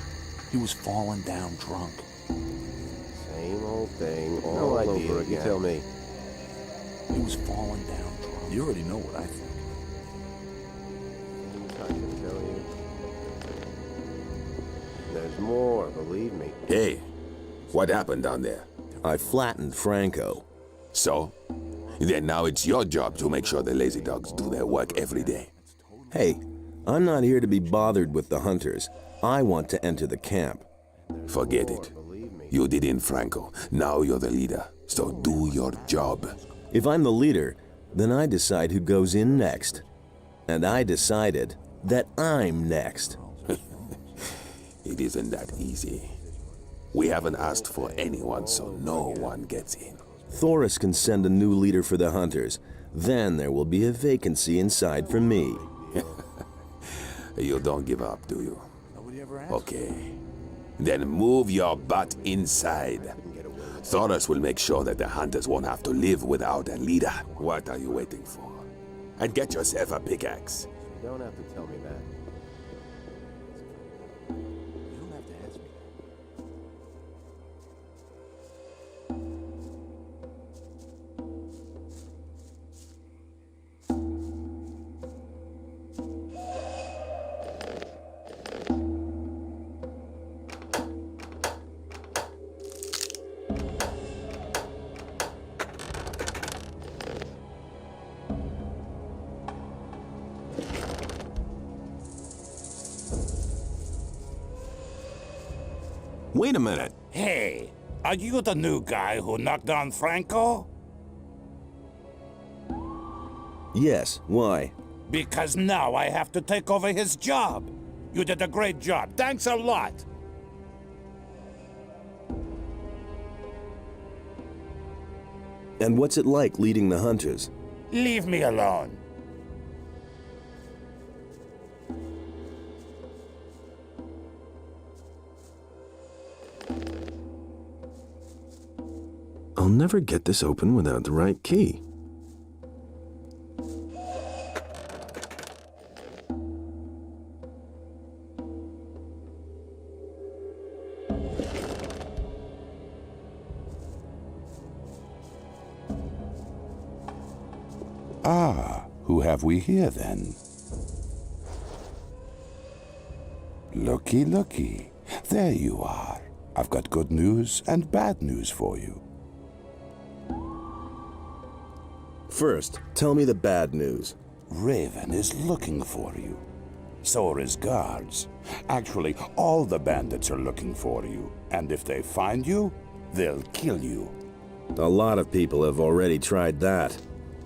He was falling down drunk. Same old thing, all over again. You tell me. He was falling down drunk. You already know what I think. Things I can tell you. There's more, believe me. Hey, what happened down there? I flattened Franco. So? Then now it's your job to make sure the lazy dogs do their work every day. Hey, I'm not here to be bothered with the hunters. I want to enter the camp. Forget it. You did in Franco. Now you're the leader. So do your job. If I'm the leader, then I decide who goes in next. And I decided that I'm next. It isn't that easy. We haven't asked for anyone, so no one gets in. Thoris can send a new leader for the hunters. Then there will be a vacancy inside for me. You don't give up, do you? Okay. Then move your butt inside. Thoris will make sure that the hunters won't have to live without a leader. What are you waiting for? And get yourself a pickaxe. You don't have to tell me that. You don't have to ask me. Wait a minute. Hey, are you the new guy who knocked down Franco? Yes, why? Because now I have to take over his job. You did a great job. Thanks a lot. And what's it like leading the hunters? Leave me alone. I'll never get this open without the right key. Ah, who have we here then? Looky, looky. There you are. I've got good news and bad news for you. First, tell me the bad news. Raven is looking for you. So are his guards. Actually, all the bandits are looking for you. And if they find you, they'll kill you. A lot of people have already tried that.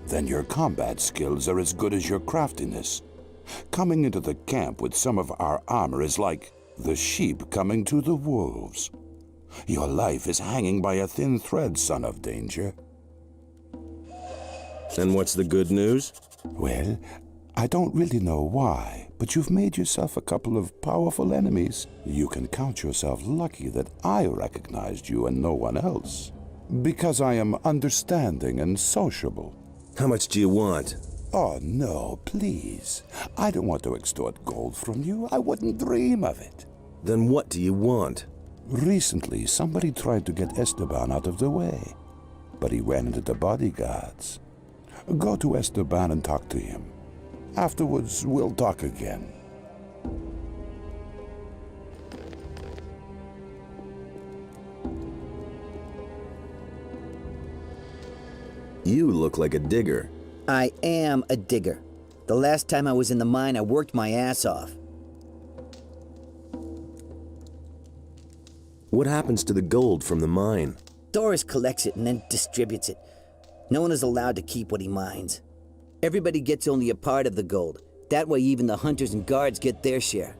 Then your combat skills are as good as your craftiness. Coming into the camp with some of our armor is like the sheep coming to the wolves. Your life is hanging by a thin thread, son of danger. And what's the good news? Well, I don't really know why, but you've made yourself a couple of powerful enemies. You can count yourself lucky that I recognized you and no one else. Because I am understanding and sociable. How much do you want? Oh, no, please. I don't want to extort gold from you. I wouldn't dream of it. Then what do you want? Recently, somebody tried to get Esteban out of the way, but he ran into the bodyguards. Go to Esteban and talk to him. Afterwards, we'll talk again. You look like a digger. I am a digger. The last time I was in the mine, I worked my ass off. What happens to the gold from the mine? Doris collects it and then distributes it. No one is allowed to keep what he mines. Everybody gets only a part of the gold. That way even the hunters and guards get their share.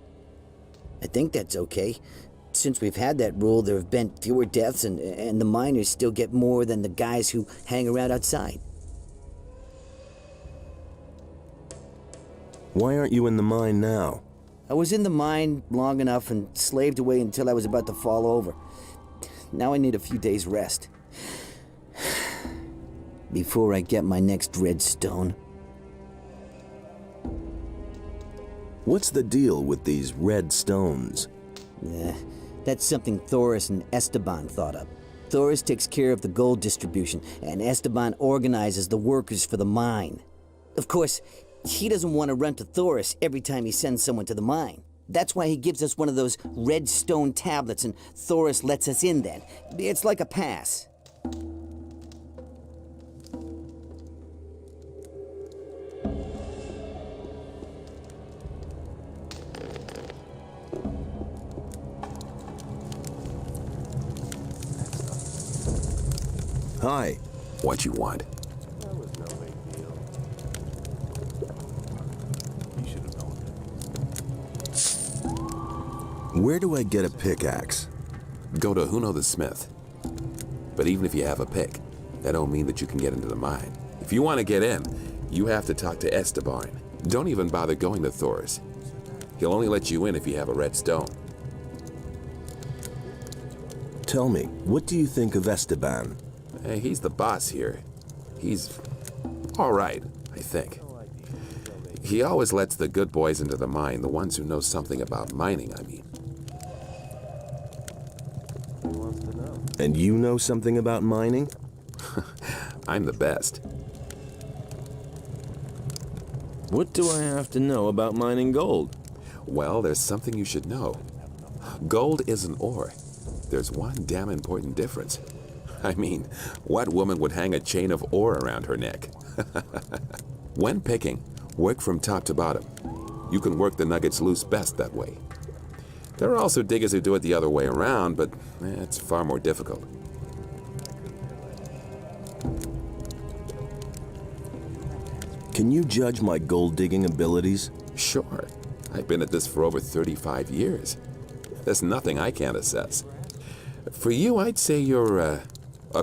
I think that's okay. Since we've had that rule, there have been fewer deaths and the miners still get more than the guys who hang around outside. Why aren't you in the mine now? I was in the mine long enough and slaved away until I was about to fall over. Now I need a few days' rest. Before I get my next red stone. What's the deal with these red stones? That's something Thoris and Esteban thought up. Thoris takes care of the gold distribution, and Esteban organizes the workers for the mine. Of course, he doesn't want to run to Thoris every time he sends someone to the mine. That's why he gives us one of those red stone tablets, and Thoris lets us in then. It's like a pass. Hi. What you want? That was no big deal. You should have known that. Where do I get a pickaxe? Go to Huno the Smith. But even if you have a pick, that don't mean that you can get into the mine. If you want to get in, you have to talk to Esteban. Don't even bother going to Thoris. He'll only let you in if you have a red stone. Tell me, what do you think of Esteban? Hey, he's the boss here. He's all right, I think. He always lets the good boys into the mine, the ones who know something about mining, I mean. He wants to know. And you know something about mining? I'm the best. What do I have to know about mining gold? Well, there's something you should know. Gold isn't ore. There's one damn important difference. I mean, what woman would hang a chain of ore around her neck? When picking, work from top to bottom. You can work the nuggets loose best that way. There are also diggers who do it the other way around, but it's far more difficult. Can you judge my gold digging abilities? Sure. I've been at this for over 35 years. There's nothing I can't assess. For you, I'd say you're a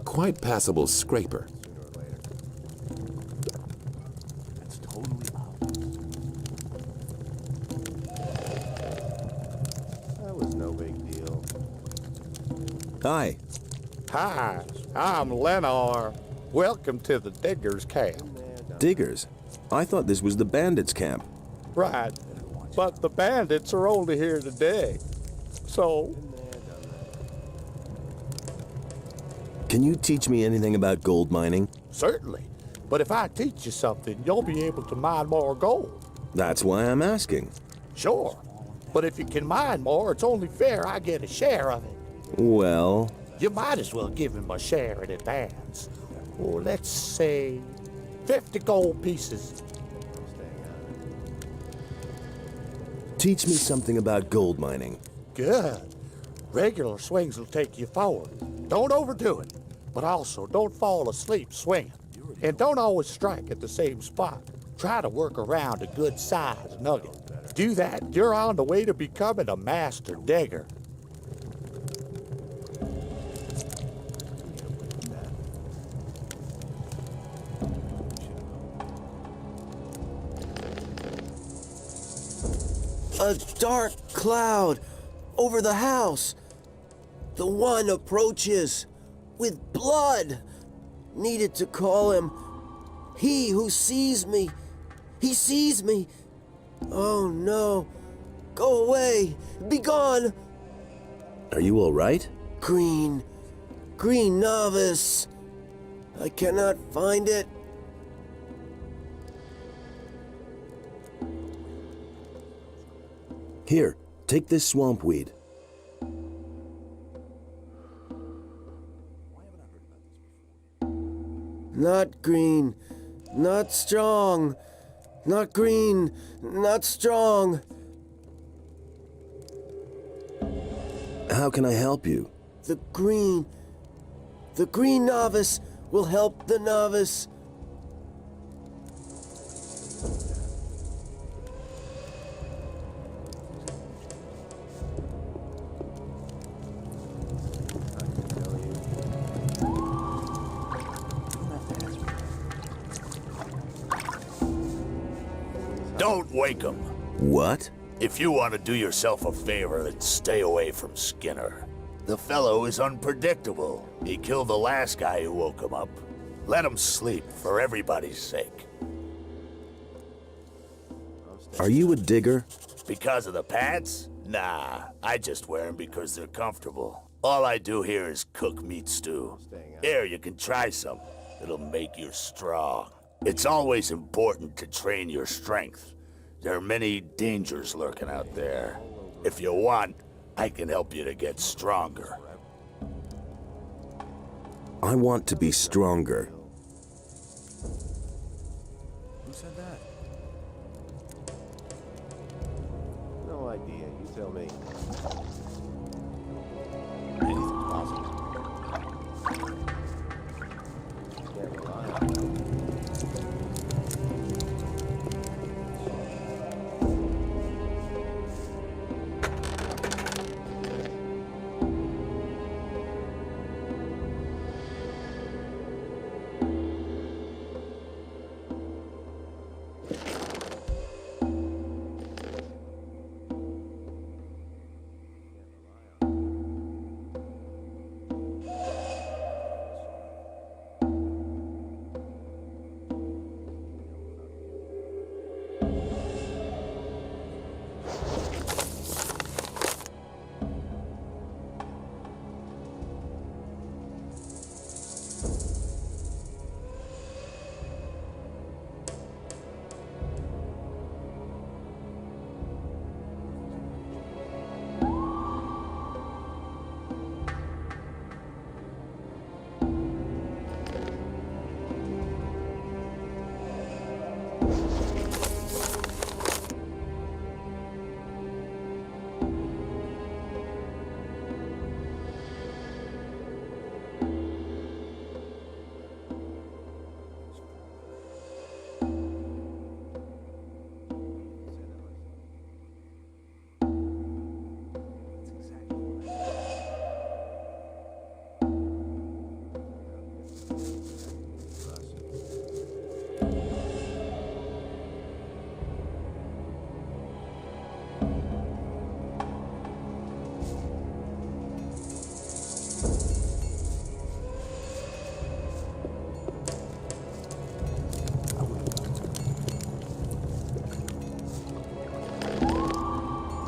quite passable scraper. It's totally out. That was no big deal. Hi. Hi, I'm Lennar. Welcome to the Diggers Camp. Diggers? I thought this was the bandits' camp. Right, but the bandits are only here to dig. So, Can you teach me anything about gold mining? certainly. But if I teach you something, you'll be able to mine more gold. That's why I'm asking. Sure. But if you can mine more, it's only fair I get a share of it. Well, You might as well give him a share in advance. Or let's say 50 gold pieces. teach me something about gold mining. Good. Regular swings will take you forward. Don't overdo it. But also, don't fall asleep swinging. And don't always strike at the same spot. Try to work around a good-sized nugget. Do that, you're on the way to becoming a master digger. A dark cloud over the house. The one approaches with blood. Needed to call him. He who sees me. He sees me. Oh no. Go away. Be gone. Are you all right? Green novice. I cannot find it. Here, take this swamp weed. Not green, not strong. Not green, not strong. How can I help you? The green novice will help the novice. Don't wake him. What? If you want to do yourself a favor, then stay away from Skinner. The fellow is unpredictable. He killed the last guy who woke him up. Let him sleep, for everybody's sake. Are you a digger? Because of the pants? Nah, I just wear them because they're comfortable. All I do here is cook meat stew. Here, you can try some. It'll make you strong. It's always important to train your strength. There are many dangers lurking out there. If you want, I can help you to get stronger. I want to be stronger. Who said that? No idea. You tell me. Anything's possible. Can't rely on that.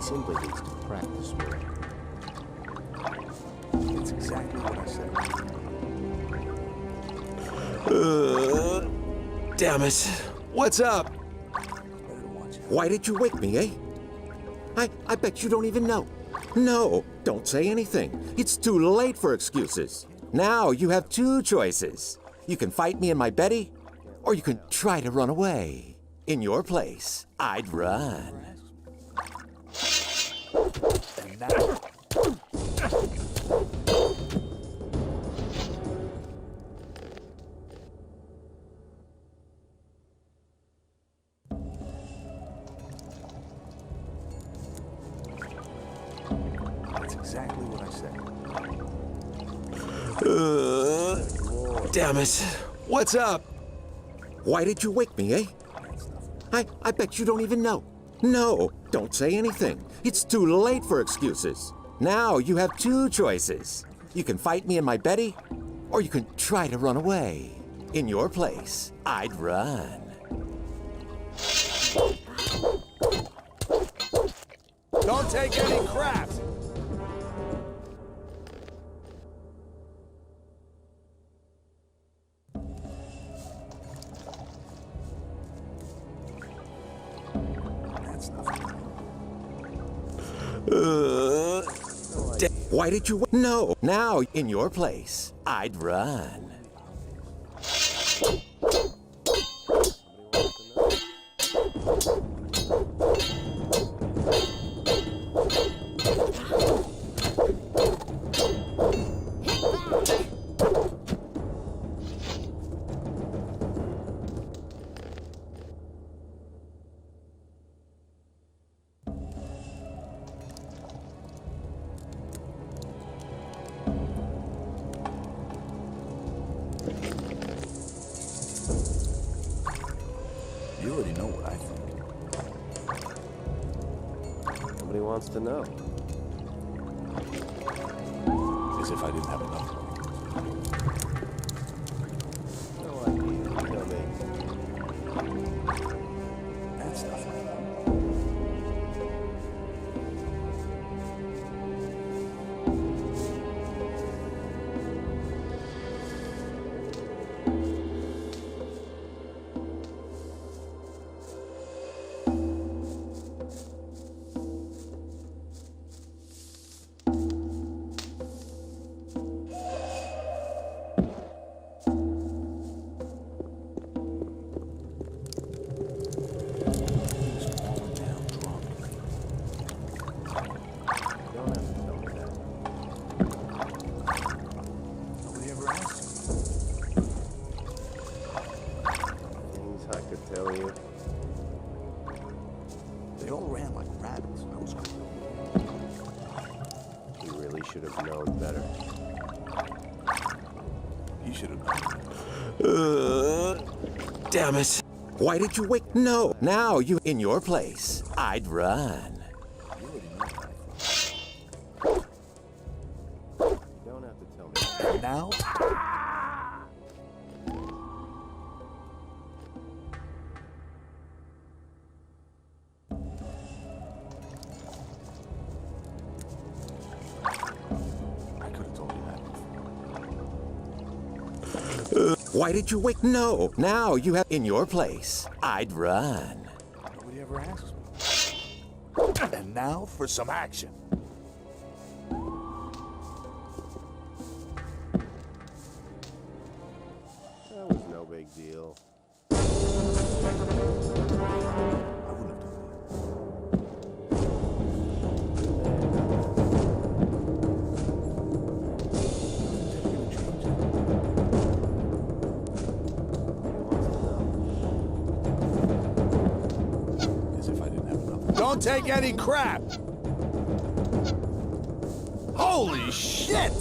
Simply needs to practice more. It's exactly what I said. Damn it. What's up? Why did you wake me, eh? I bet you don't even know. No, don't say anything. It's too late for excuses. Now you have two choices. You can fight me and my Betty, or you can try to run away. In your place, I'd run. And now... That's exactly what I said. Damn it. What's up? Why did you wake me, eh? I bet you don't even know. No, don't say anything. It's too late for excuses. Now you have two choices. You can fight me and my Betty, or you can try to run away. In your place, I'd run. Don't take any crap! Why did you? No. Now, in your place, I'd run. You already know what I think. Nobody wants to know. As if I didn't have enough. No idea. You know me. That's nothing. They all ran like rabbits. I was cool. You really should have known better. You should have known. Damn it. Why did you wake? No. Now you in your place, I'd run. You don't have to tell me. And now? Why did you wake? No. Now you have in your place, I'd run. Nobody ever asks me. And now for some action. That was no big deal. I wouldn't have done Don't take any crap! Holy shit!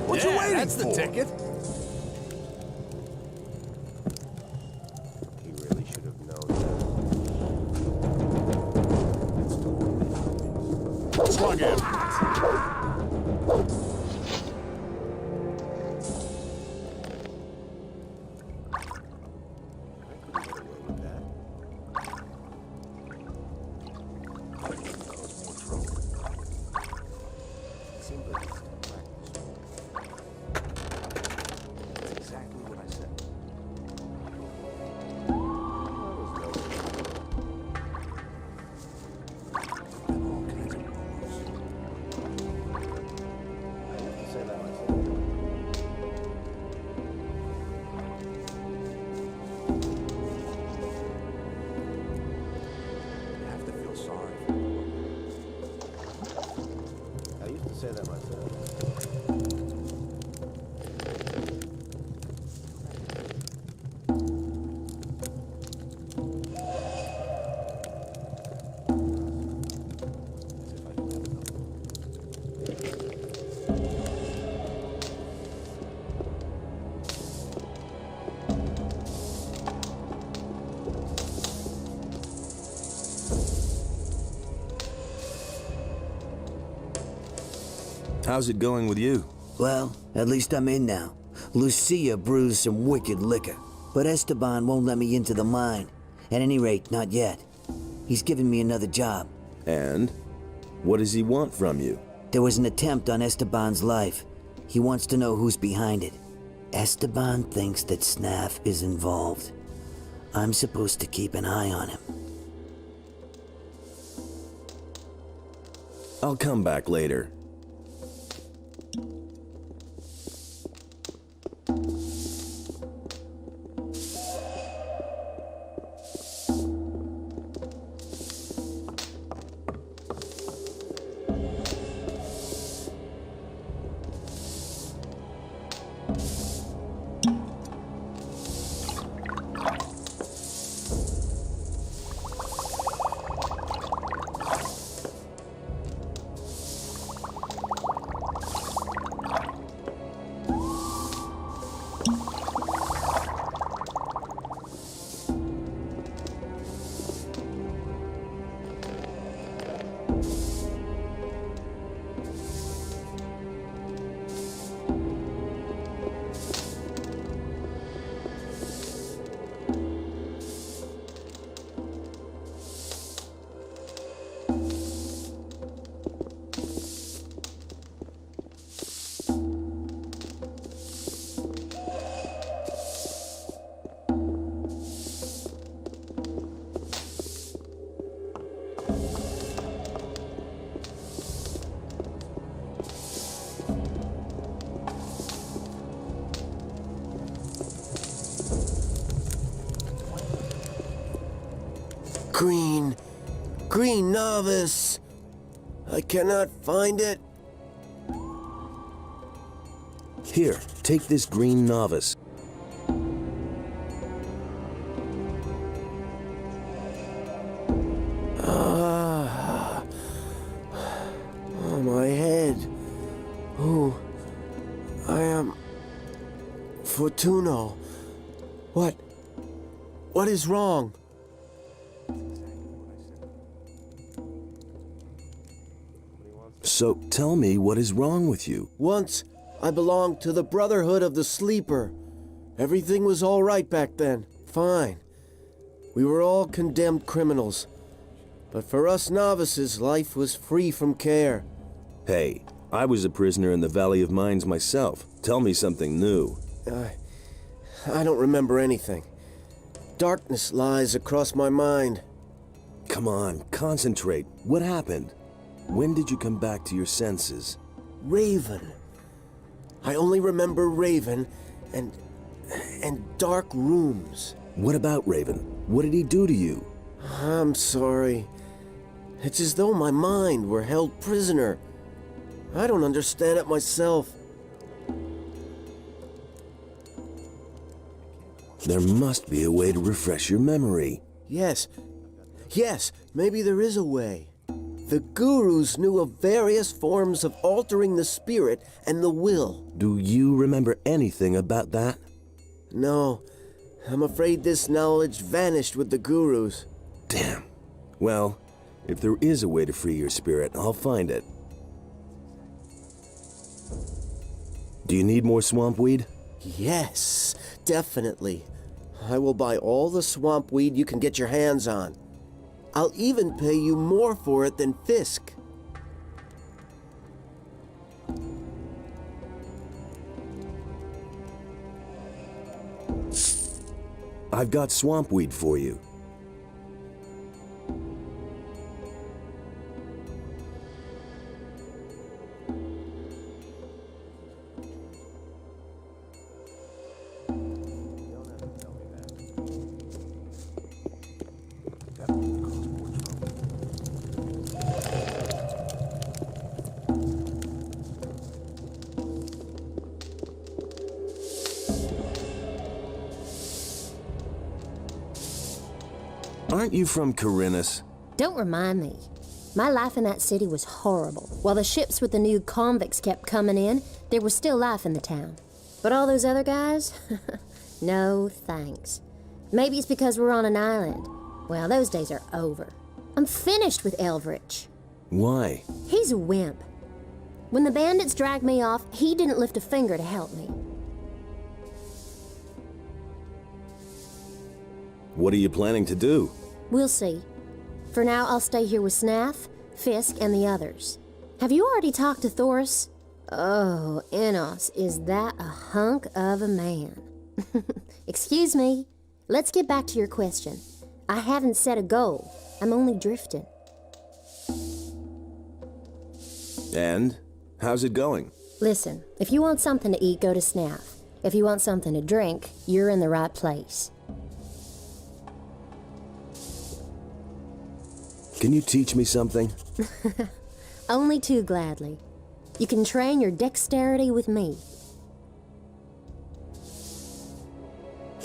What you waiting that's for? the ticket. He really should have known that. Slug him. I couldn't get away with that. say that myself. How's it going with you? Well, at least I'm in now. Lucia brews some wicked liquor, but Esteban won't let me into the mine. At any rate, not yet. He's given me another job. And? What does he want from you? There was an attempt on Esteban's life. He wants to know who's behind it. Esteban thinks that Snaff is involved. I'm supposed to keep an eye on him. I'll come back later. Green novice. I cannot find it. Here, take this green novice. Oh, my head. Oh, I am Fortuno. What is wrong? So tell me what is wrong with you. Once, I belonged to the Brotherhood of the Sleeper. Everything was all right back then. Fine. We were all condemned criminals. But for us novices, life was free from care. Hey, I was a prisoner in the Valley of Mines myself. Tell me something new. I don't remember anything. Darkness lies across my mind. Come on, concentrate. What happened? When did you come back to your senses? Raven. I only remember Raven and dark rooms. What about Raven? What did he do to you? I'm sorry. It's as though my mind were held prisoner. I don't understand it myself. There must be a way to refresh your memory. Yes, maybe there is a way. The gurus knew of various forms of altering the spirit and the will. Do you remember anything about that? No, I'm afraid this knowledge vanished with the gurus. Damn. Well, if there is a way to free your spirit, I'll find it. Do you need more swamp weed? Yes, definitely. I will buy all the swamp weed you can get your hands on. I'll even pay you more for it than Fisk. I've got swamp weed for you. Aren't you from Corinus? Don't remind me. My life in that city was horrible. While the ships with the new convicts kept coming in, there was still life in the town. But all those other guys? No thanks. Maybe it's because we're on an island. Well, those days are over. I'm finished with Elvrich. Why? He's a wimp. When the bandits dragged me off, he didn't lift a finger to help me. What are you planning to do? We'll see. For now, I'll stay here with Snath, Fisk, and the others. Have you already talked to Thoris? Oh, Enos, is that a hunk of a man? Excuse me. Let's get back to your question. I haven't set a goal. I'm only drifting. And? How's it going? Listen, if you want something to eat, go to Snath. If you want something to drink, you're in the right place. Can you teach me something? Only too gladly. You can train your dexterity with me.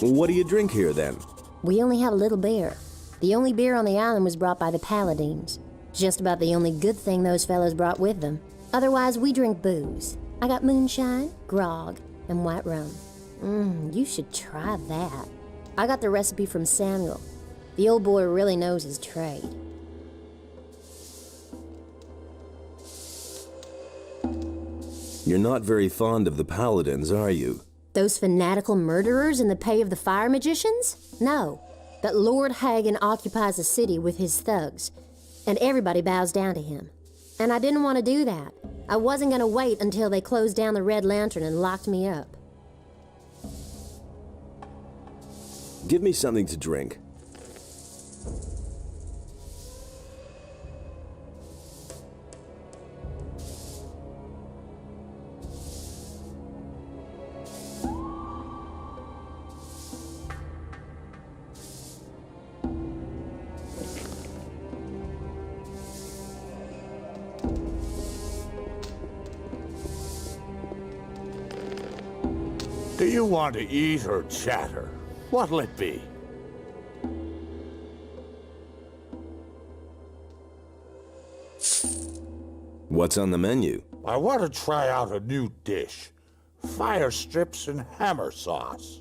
What do you drink here, then? We only have a little beer. The only beer on the island was brought by the Paladines. Just about the only good thing those fellows brought with them. Otherwise, we drink booze. I got moonshine, grog, and white rum. You should try that. I got the recipe from Samuel. The old boy really knows his trade. You're not very fond of the Paladins, are you? Those fanatical murderers in the pay of the fire magicians? No. But Lord Hagen occupies the city with his thugs, and everybody bows down to him. And I didn't want to do that. I wasn't going to wait until they closed down the Red Lantern and locked me up. Give me something to drink. Do you want to eat or chatter? What'll it be? What's on the menu? I want to try out a new dish. Fire strips and hammer sauce.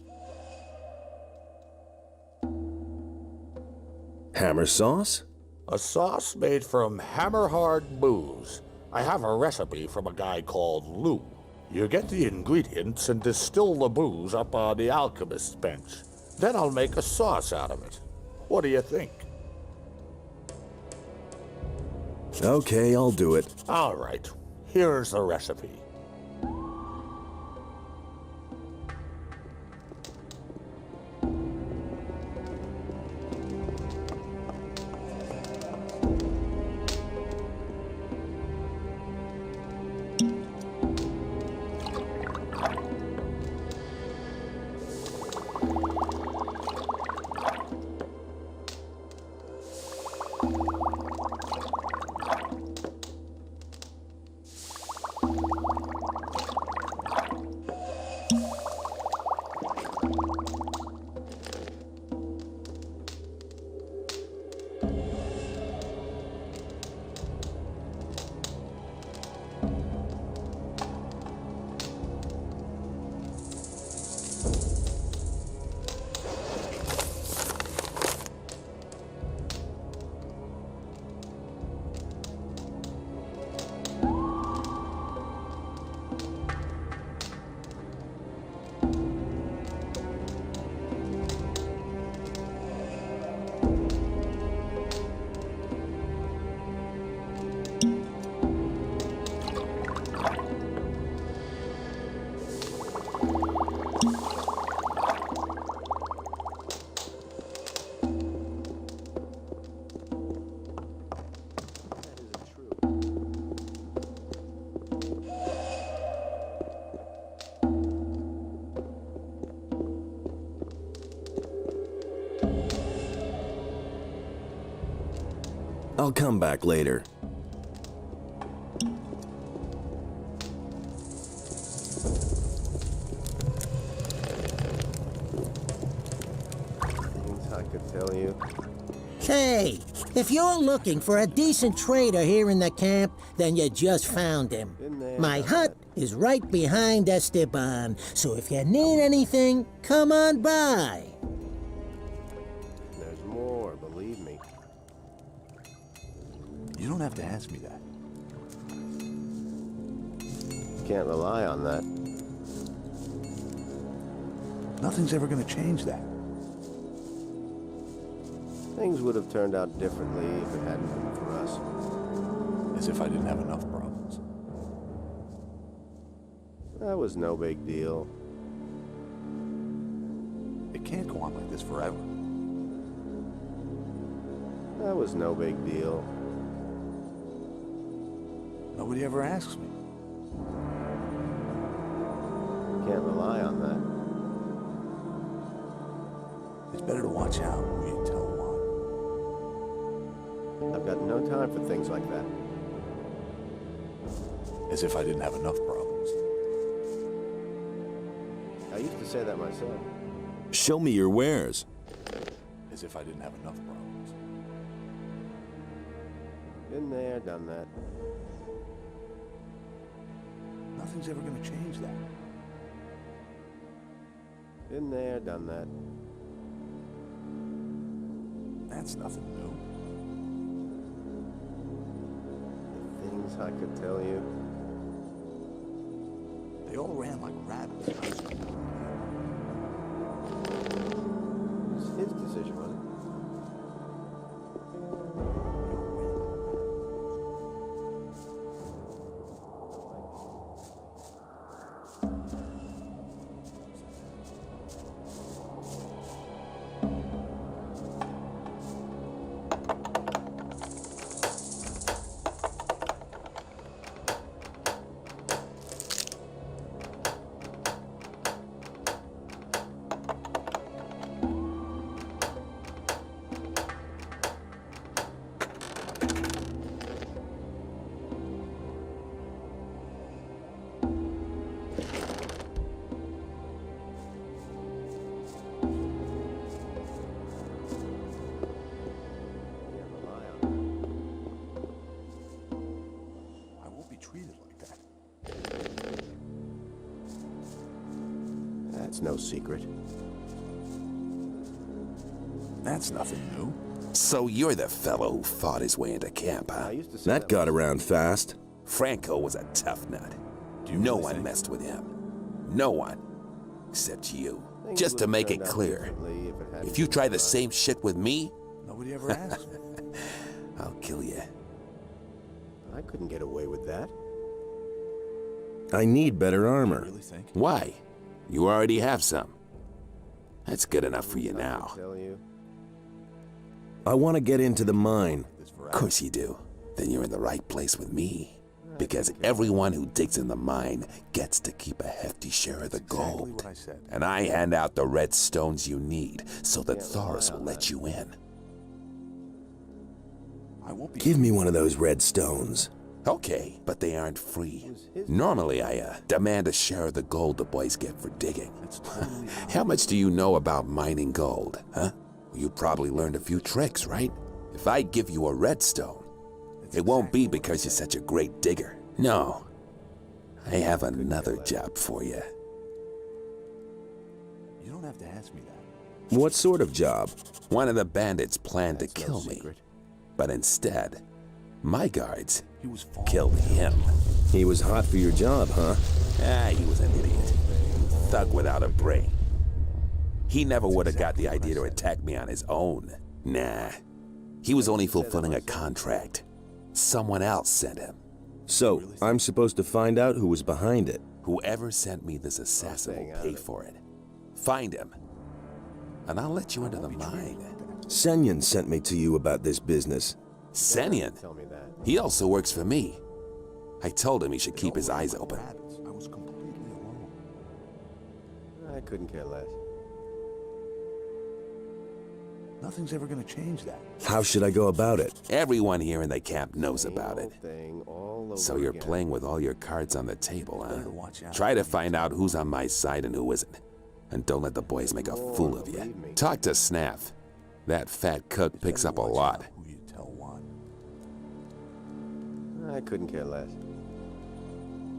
Hammer sauce? A sauce made from hammer-hard booze. I have a recipe from a guy called Lou. You get the ingredients and distill the booze up on the alchemist's bench. Then I'll make a sauce out of it. What do you think? Okay, I'll do it. All right. Here's the recipe. I'll come back later. Things I could tell you. Hey, if you're looking for a decent trader here in the camp, then you just found him. My hut is right behind Esteban, so if you need anything, come on by. There's more, believe me. You don't have to ask me that. Can't rely on that. Nothing's ever gonna change that. Things would have turned out differently if it hadn't been for us. As if I didn't have enough problems. That was no big deal. It can't go on like this forever. That was no big deal. Nobody ever asks me. Can't rely on that. It's better to watch out who you tell what. I've got no time for things like that. As if I didn't have enough problems. I used to say that myself. Show me your wares. As if I didn't have enough problems. Been there, done that. Nothing's ever gonna change that. Been there, done that. That's nothing new. The things I could tell you. They all ran like rabbits in high school. It's his decision, wasn't it? Treated like that. That's no secret. That's nothing new. So you're the fellow who fought his way into camp, huh? That got around fast. Franco was a tough nut. No one messed with him. No one. Except you. Just to make it clear, if you try the same shit with me, nobody ever asked me. I'll kill you. I couldn't get away with that. I need better armor. Really think? Why? You already have some. That's good enough for you now. I want to get into the mine. Of course you do. Then you're in the right place with me. Because everyone who digs in the mine gets to keep a hefty share of the gold. What I said. And I hand out the red stones you need so that Thoris will let you in. I won't be. Give me one of those red stones. Okay, but they aren't free. Normally, I demand a share of the gold the boys get for digging. How much do you know about mining gold, huh? You probably learned a few tricks, right? If I give you a redstone, it won't be because you're such a great digger. No. I have another job for you. You don't have to ask me that. What sort of job? One of the bandits planned to kill me. But instead, my guards killed him. He was hot for your job, huh? He was an idiot. Thug without a brain. He never would have got the idea to attack me on his own. Nah. He was only fulfilling a contract. Someone else sent him. So, I'm supposed to find out who was behind it. Whoever sent me this assassin will pay for it. Find him, and I'll let you into the mine. Senyan sent me to you about this business. Senyan? He also works for me. I told him he should keep his eyes open. I was completely alone. I couldn't care less. Nothing's ever gonna change that. How should I go about it? Everyone here in the camp knows about it. So you're playing with all your cards on the table, huh? Try to find out who's on my side and who isn't. And don't let the boys make a fool of you. Talk to Snaff. That fat cook picks up a lot. Who you tell what. I couldn't care less.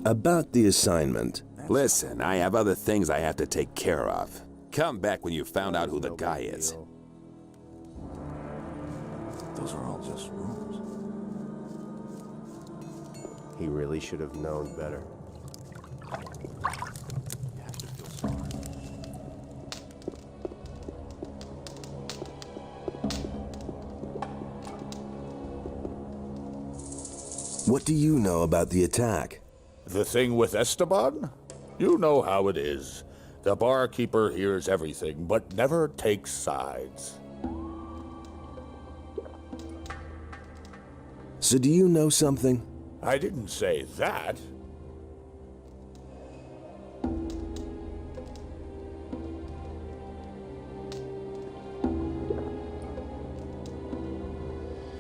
About the assignment. Listen, I have other things I have to take care of. Come back when you found out who the guy is. Those are all just rumors. He really should have known better. You have to feel sorry. What do you know about the attack? The thing with Esteban? You know how it is. The barkeeper hears everything, but never takes sides. So do you know something? I didn't say that.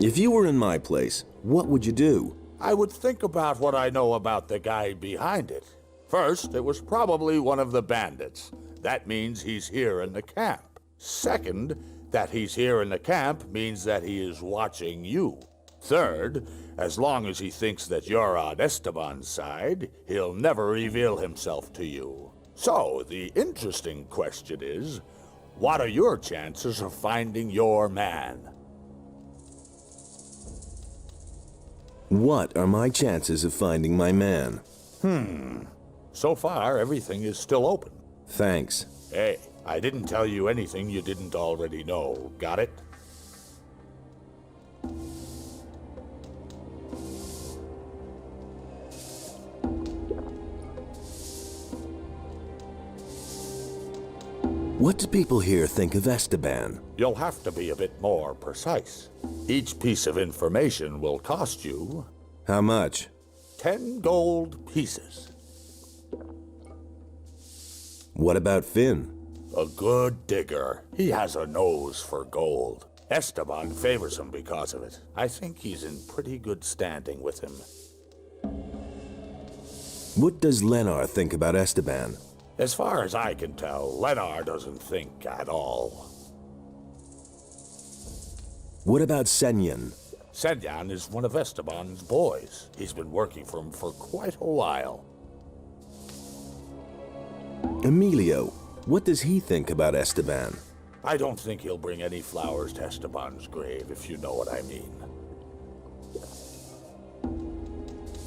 If you were in my place, what would you do? I would think about what I know about the guy behind it. First, it was probably one of the bandits. That means he's here in the camp. Second, that he's here in the camp means that he is watching you. Third, as long as he thinks that you're on Esteban's side, he'll never reveal himself to you. So, the interesting question is, what are your chances of finding your man? What are my chances of finding my man? So far, everything is still open. Thanks. Hey, I didn't tell you anything you didn't already know. Got it? What do people here think of Esteban? You'll have to be a bit more precise. Each piece of information will cost you... How much? 10 gold pieces. What about Finn? A good digger. He has a nose for gold. Esteban favors him because of it. I think he's in pretty good standing with him. What does Lenar think about Esteban? As far as I can tell, Lenar doesn't think at all. What about Senyan? Senyan is one of Esteban's boys. He's been working for him for quite a while. Emilio, what does he think about Esteban? I don't think he'll bring any flowers to Esteban's grave, if you know what I mean.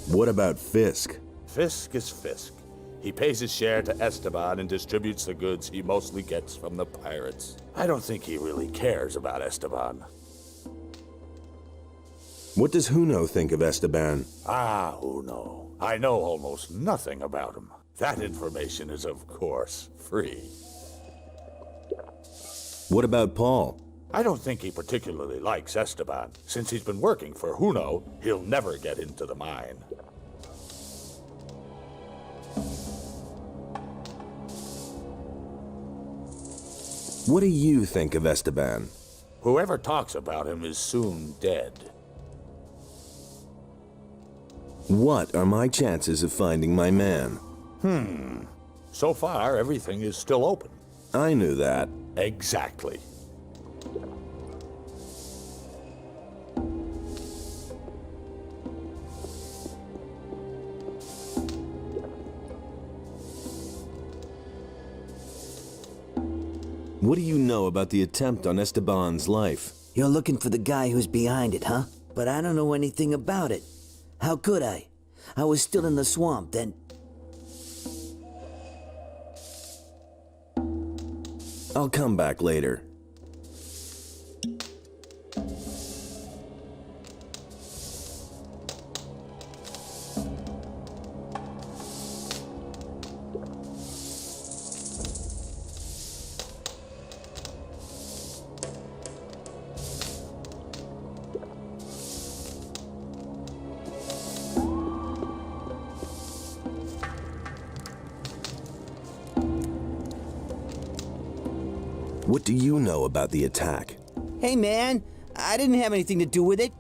What about Fisk? Fisk is Fisk. He pays his share to Esteban and distributes the goods he mostly gets from the pirates. I don't think he really cares about Esteban. What does Huno think of Esteban? Ah, Huno. I know almost nothing about him. That information is, of course, free. What about Paul? I don't think he particularly likes Esteban. Since he's been working for Huno, he'll never get into the mine. What do you think of Esteban? Whoever talks about him is soon dead. What are my chances of finding my man? So far, everything is still open. I knew that. Exactly. What do you know about the attempt on Esteban's life? You're looking for the guy who's behind it, huh? But I don't know anything about it. How could I? I was still in the swamp then. I'll come back later. What do you know about the attack? Hey man, I didn't have anything to do with it.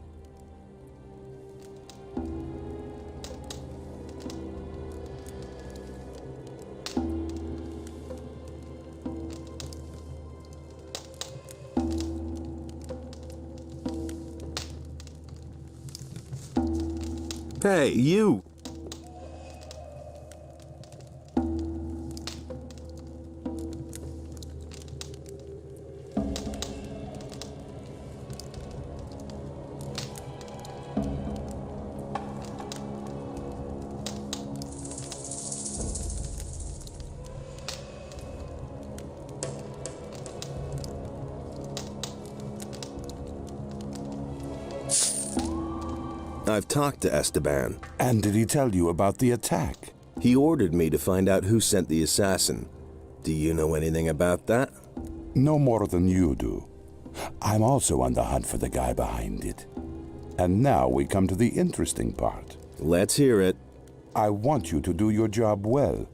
Hey, you! I've talked to Esteban. And did he tell you about the attack? He ordered me to find out who sent the assassin. Do you know anything about that? No more than you do. I'm also on the hunt for the guy behind it. And now we come to the interesting part. Let's hear it. I want you to do your job well.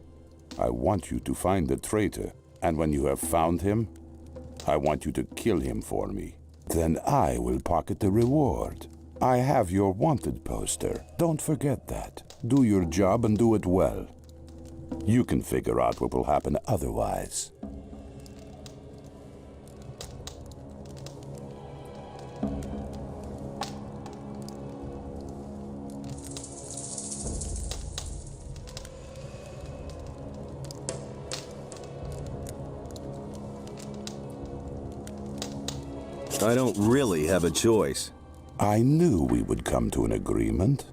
I want you to find the traitor, and when you have found him, I want you to kill him for me. Then I will pocket the reward. I have your wanted poster. Don't forget that. Do your job and do it well. You can figure out what will happen otherwise. I don't really have a choice. I knew we would come to an agreement.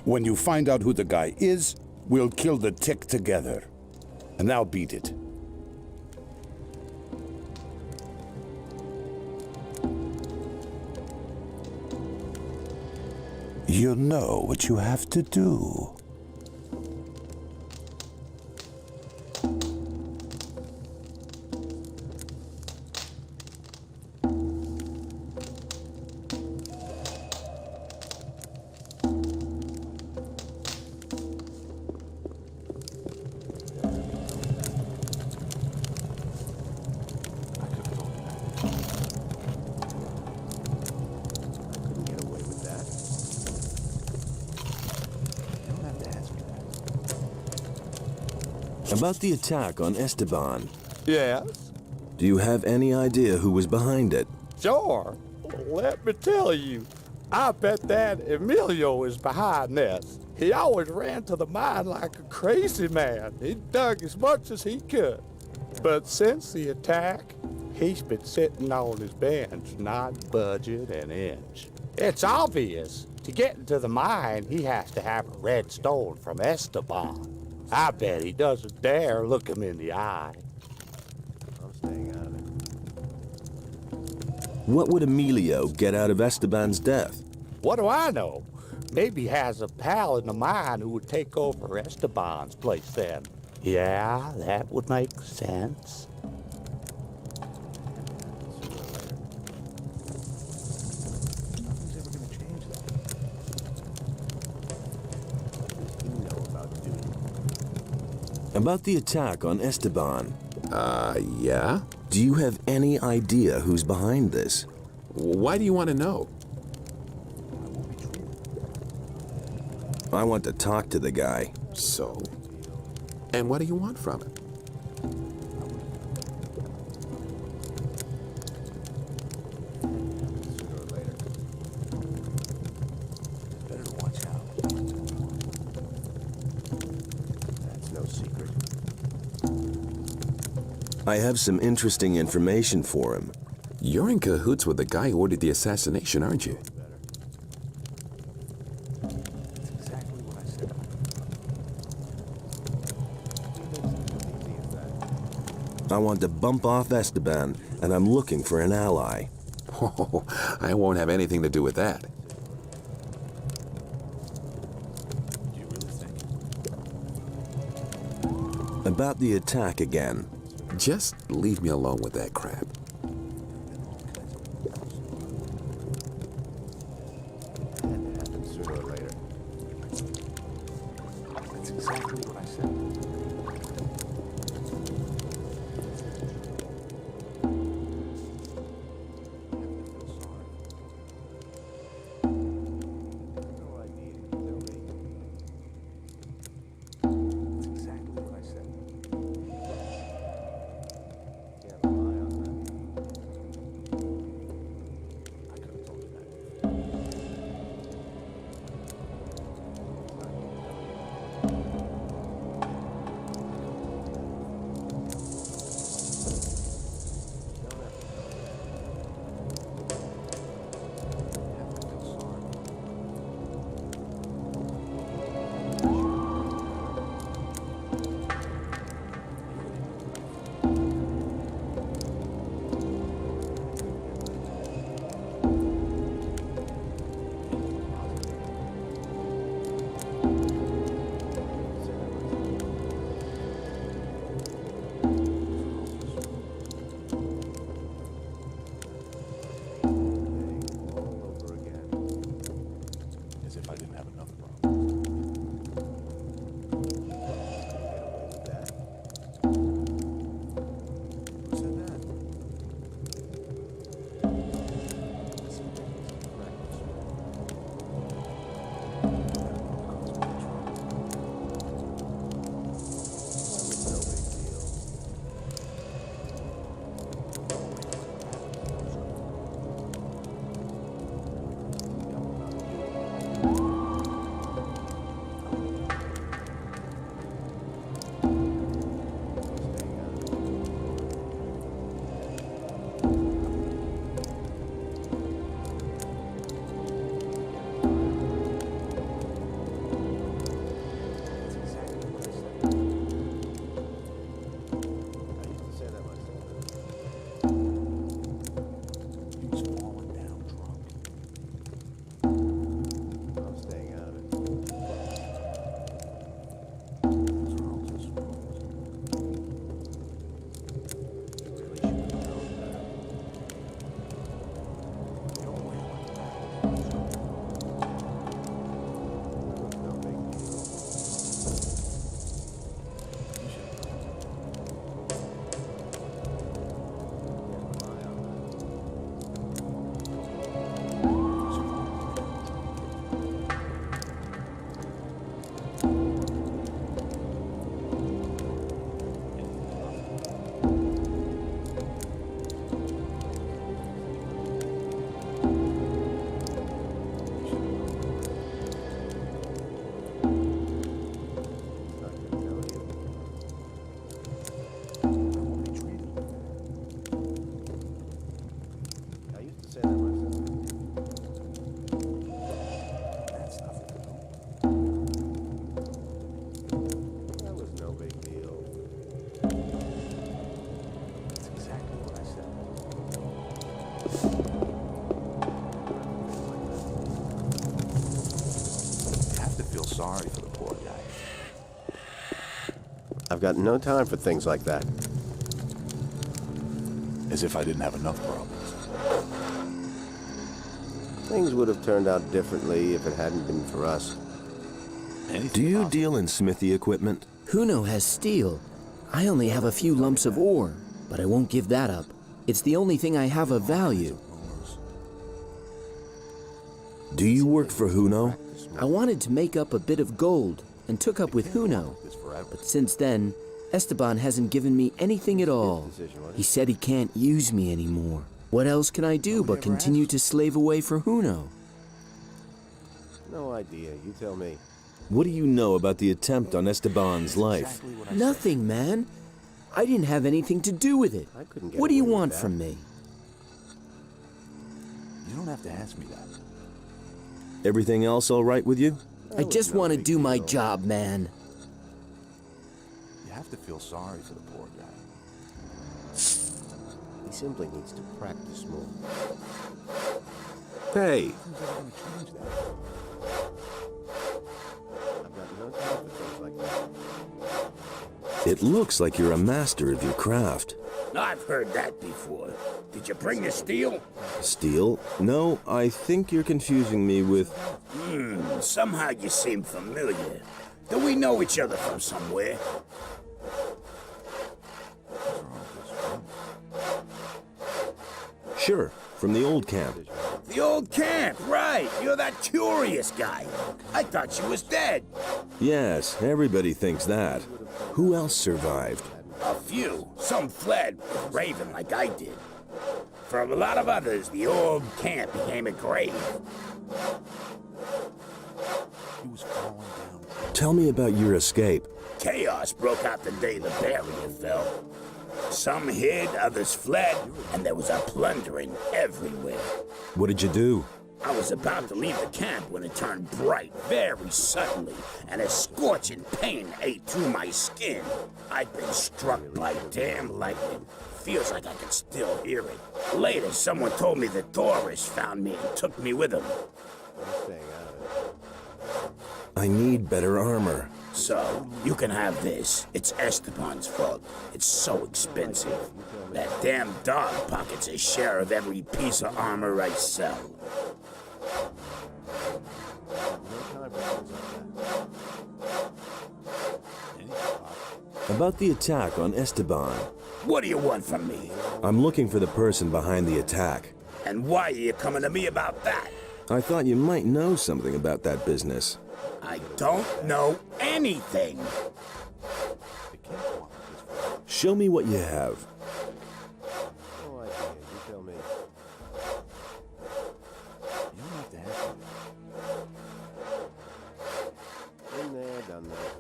When you find out who the guy is, we'll kill the tick together. And now beat it. You know what you have to do. About the attack on Esteban. Yes? Do you have any idea who was behind it? Sure. Let me tell you. I bet that Emilio is behind this. He always ran to the mine like a crazy man. He dug as much as he could. But since the attack, he's been sitting on his bench, not budging an inch. It's obvious. To get into the mine, he has to have a red stone from Esteban. I bet he doesn't dare look him in the eye. I'm staying out of it. What would Emilio get out of Esteban's death? What do I know? Maybe he has a pal in the mine who would take over Esteban's place then. Yeah, that would make sense. About the attack on Esteban. Yeah? Do you have any idea who's behind this? Why do you want to know? I want to talk to the guy. So? And what do you want from him? Sooner or later. Better watch out. That's no secret. I have some interesting information for him. You're in cahoots with the guy who ordered the assassination, aren't you? That's exactly what I said. I want to bump off Esteban, and I'm looking for an ally. Oh, I won't have anything to do with that. Do you really think? About the attack again. Just leave me alone with that crap. Sooner or later. That's exactly what I said. I've got no time for things like that. As if I didn't have enough problems. Things would have turned out differently if it hadn't been for us. Do you deal in smithy equipment? Huno has steel. I only have a few lumps of ore, but I won't give that up. It's the only thing I have of value. Do you work for Huno? I wanted to make up a bit of gold and took up with Huno. But since then, Esteban hasn't given me anything at all. He said he can't use me anymore. What else can I do but continue to slave away for Huno? No idea. You tell me. What do you know about the attempt on Esteban's life? Nothing, man. I didn't have anything to do with it. What do you want from me? You don't have to ask me that. Everything else all right with you? I just want to do my job, man. You have to feel sorry for the poor guy. He simply needs to practice more. Hey! I've got no time for things like that. It looks like you're a master of your craft. I've heard that before. Did you bring the steel? Steel? No, I think you're confusing me with... Somehow you seem familiar. Do we know each other from somewhere? Sure, from the old camp. The old camp, right. You're that curious guy. I thought you was dead. Yes, everybody thinks that. Who else survived? A few. Some fled with Raven like I did. For a lot of others, the old camp became a grave. He was falling down. Tell me about your escape. Chaos broke out the day the barrier fell. Some hid, others fled, and there was a plundering everywhere. What did you do? I was about to leave the camp when it turned bright very suddenly, and a scorching pain ate through my skin. I'd been struck by damn lightning. Feels like I can still hear it. Later, someone told me that Thoris found me and took me with him. I need better armor. So, you can have this. It's Esteban's fault. It's so expensive. That damn dog pockets a share of every piece of armor I sell. About the attack on Esteban. What do you want from me? I'm looking for the person behind the attack. And why are you coming to me about that? I thought you might know something about that business. I don't know anything. Show me what you have. No idea. You tell me. You don't have to ask me. Been there, done that.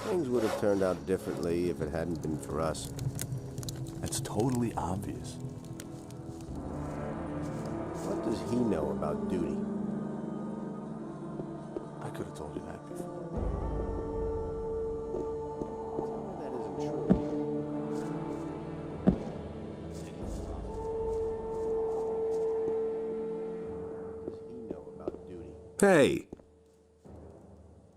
Things would have turned out differently if it hadn't been for us. That's totally obvious. What does he know about duty? I could have told you that before. That isn't true. What does he know about duty? Hey!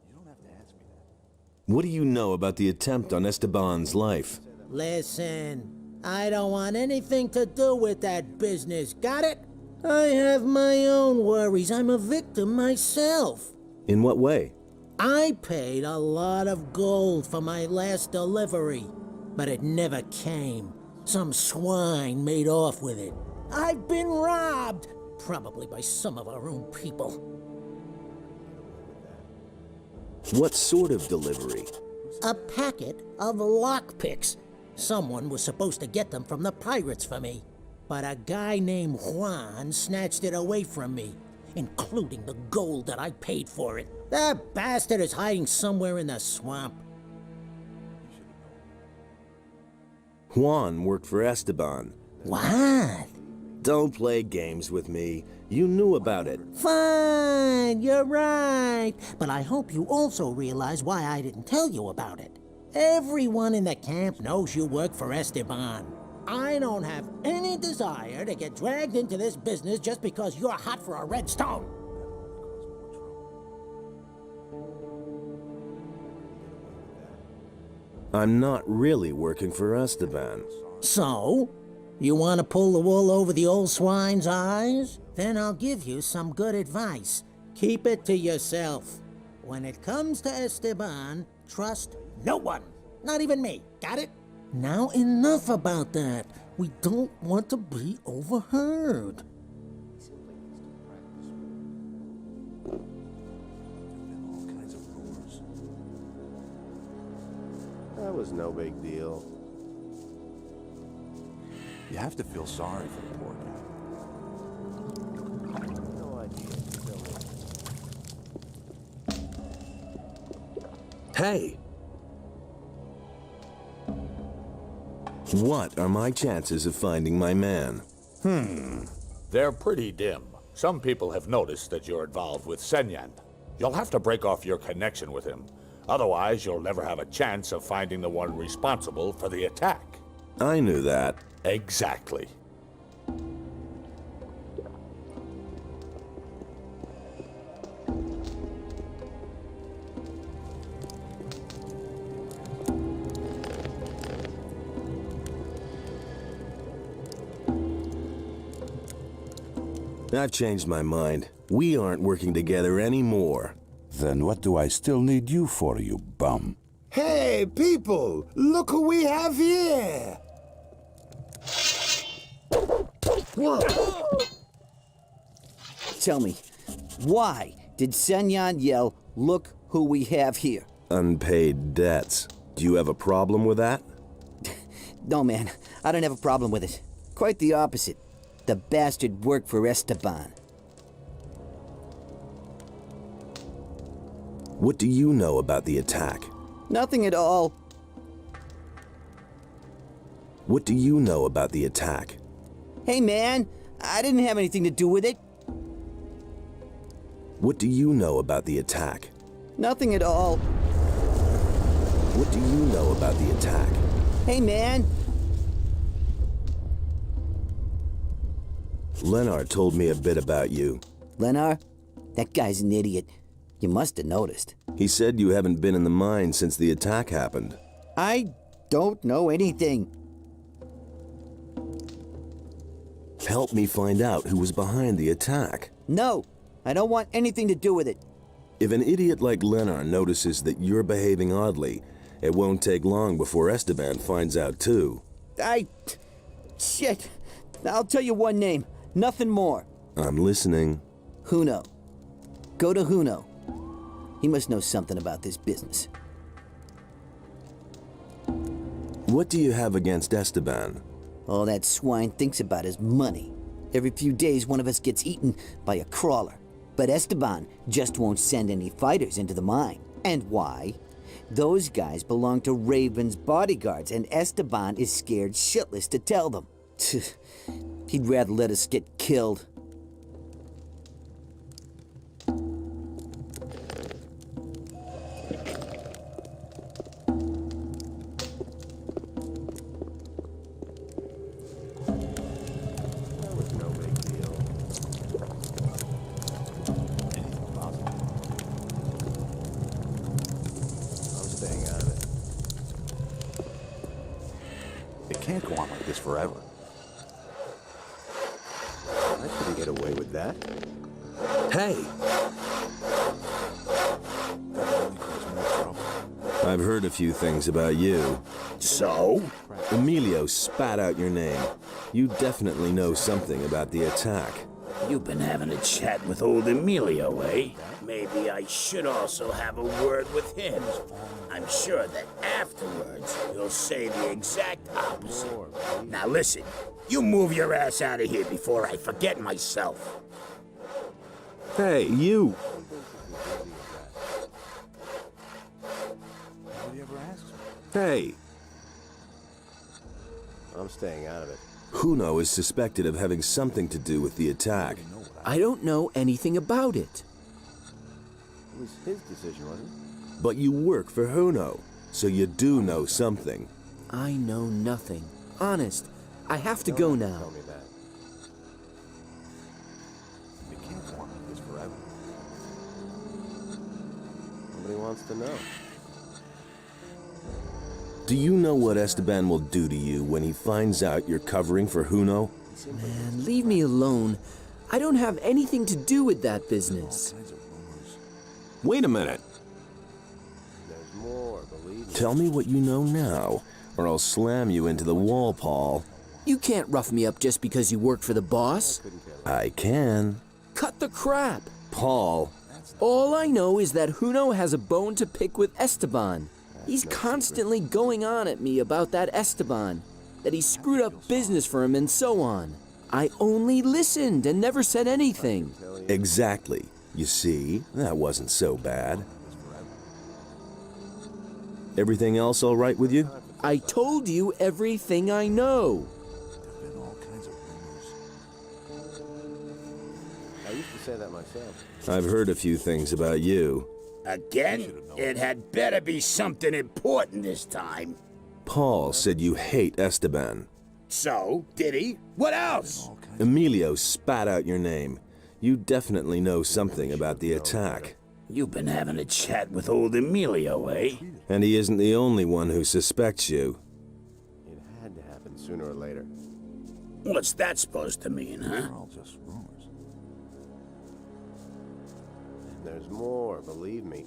You don't have to ask me that. What do you know about the attempt on Esteban's life? Listen, I don't want anything to do with that business, got it? I have my own worries. I'm a victim myself. In what way? I paid a lot of gold for my last delivery, but it never came. Some swine made off with it. I've been robbed, probably by some of our own people. What sort of delivery? A packet of lockpicks. Someone was supposed to get them from the pirates for me. But a guy named Juan snatched it away from me, including the gold that I paid for it. That bastard is hiding somewhere in the swamp. Juan worked for Esteban. What? Don't play games with me. You knew about it. Fine, you're right. But I hope you also realize why I didn't tell you about it. Everyone in the camp knows you work for Esteban. I don't have any desire to get dragged into this business just because you're hot for a red stone. I'm not really working for Esteban. So? You want to pull the wool over the old swine's eyes? Then I'll give you some good advice. Keep it to yourself. When it comes to Esteban, trust no one. Not even me. Got it? Now enough about that. We don't want to be overheard. That was no big deal. You have to feel sorry for the poor guy. No idea. Hey! What are my chances of finding my man? They're pretty dim. Some people have noticed that you're involved with Senyan. You'll have to break off your connection with him. Otherwise, you'll never have a chance of finding the one responsible for the attack. I knew that. Exactly. I've changed my mind. We aren't working together anymore. Then what do I still need you for, you bum? Hey, people! Look who we have here! Whoa! Tell me, why did Senyan yell, "Look who we have here"? Unpaid debts. Do you have a problem with that? No, man, I don't have a problem with it. Quite the opposite. The bastard worked for Esteban. What do you know about the attack? Nothing at all. What do you know about the attack? Hey, man, I didn't have anything to do with it. What do you know about the attack? Nothing at all. What do you know about the attack? Hey, man. Lenar told me a bit about you. Lenar? That guy's an idiot. You must have noticed. He said you haven't been in the mine since the attack happened. I don't know anything. Help me find out who was behind the attack. No, I don't want anything to do with it. If an idiot like Lenar notices that you're behaving oddly, it won't take long before Esteban finds out too. Shit. I'll tell you one name. Nothing more. I'm listening. Huno. Go to Huno. He must know something about this business. What do you have against Esteban? All that swine thinks about is money. Every few days, one of us gets eaten by a crawler. But Esteban just won't send any fighters into the mine. And why? Those guys belong to Raven's bodyguards, and Esteban is scared shitless to tell them. He'd rather let us get killed. That was no big deal. I'm staying out of it. It can't go on like this forever. I couldn't get away with that. Hey! I've heard a few things about you. So? Emilio spat out your name. You definitely know something about the attack. You've been having a chat with old Emilio, eh? Maybe I should also have a word with him. I'm sure that afterwards he'll say the exact opposite. Now listen, you move your ass out of here before I forget myself. Hey, you! Nobody ever asks me. Hey! I'm staying out of it. Huno is suspected of having something to do with the attack. I don't know anything about it. It was his decision, wasn't it? But you work for Huno, so you do know something. I know nothing. Honest. I have to go now. Tell me that. It can't go on like this forever. Nobody wants to know. Do you know what Esteban will do to you when he finds out you're covering for Juno? Man, leave me alone. I don't have anything to do with that business. Wait a minute. There's more, believe me. Tell me what you know now, or I'll slam you into the wall, Paul. You can't rough me up just because you work for the boss. I can. Cut the crap. Paul. All I know is that Juno has a bone to pick with Esteban. He's constantly going on at me about that Esteban, that he screwed up business for him and so on. I only listened and never said anything. Exactly. You see, that wasn't so bad. Everything else all right with you? I told you everything I know. I used to say that myself. I've heard a few things about you. Again? It had better be something important this time. Paul said you hate Esteban. So, did he? What else? Emilio spat out your name. You definitely know something about the attack. You've been having a chat with old Emilio, eh? And he isn't the only one who suspects you. It had to happen sooner or later. What's that supposed to mean, huh? They're all just rumors. And there's more, believe me.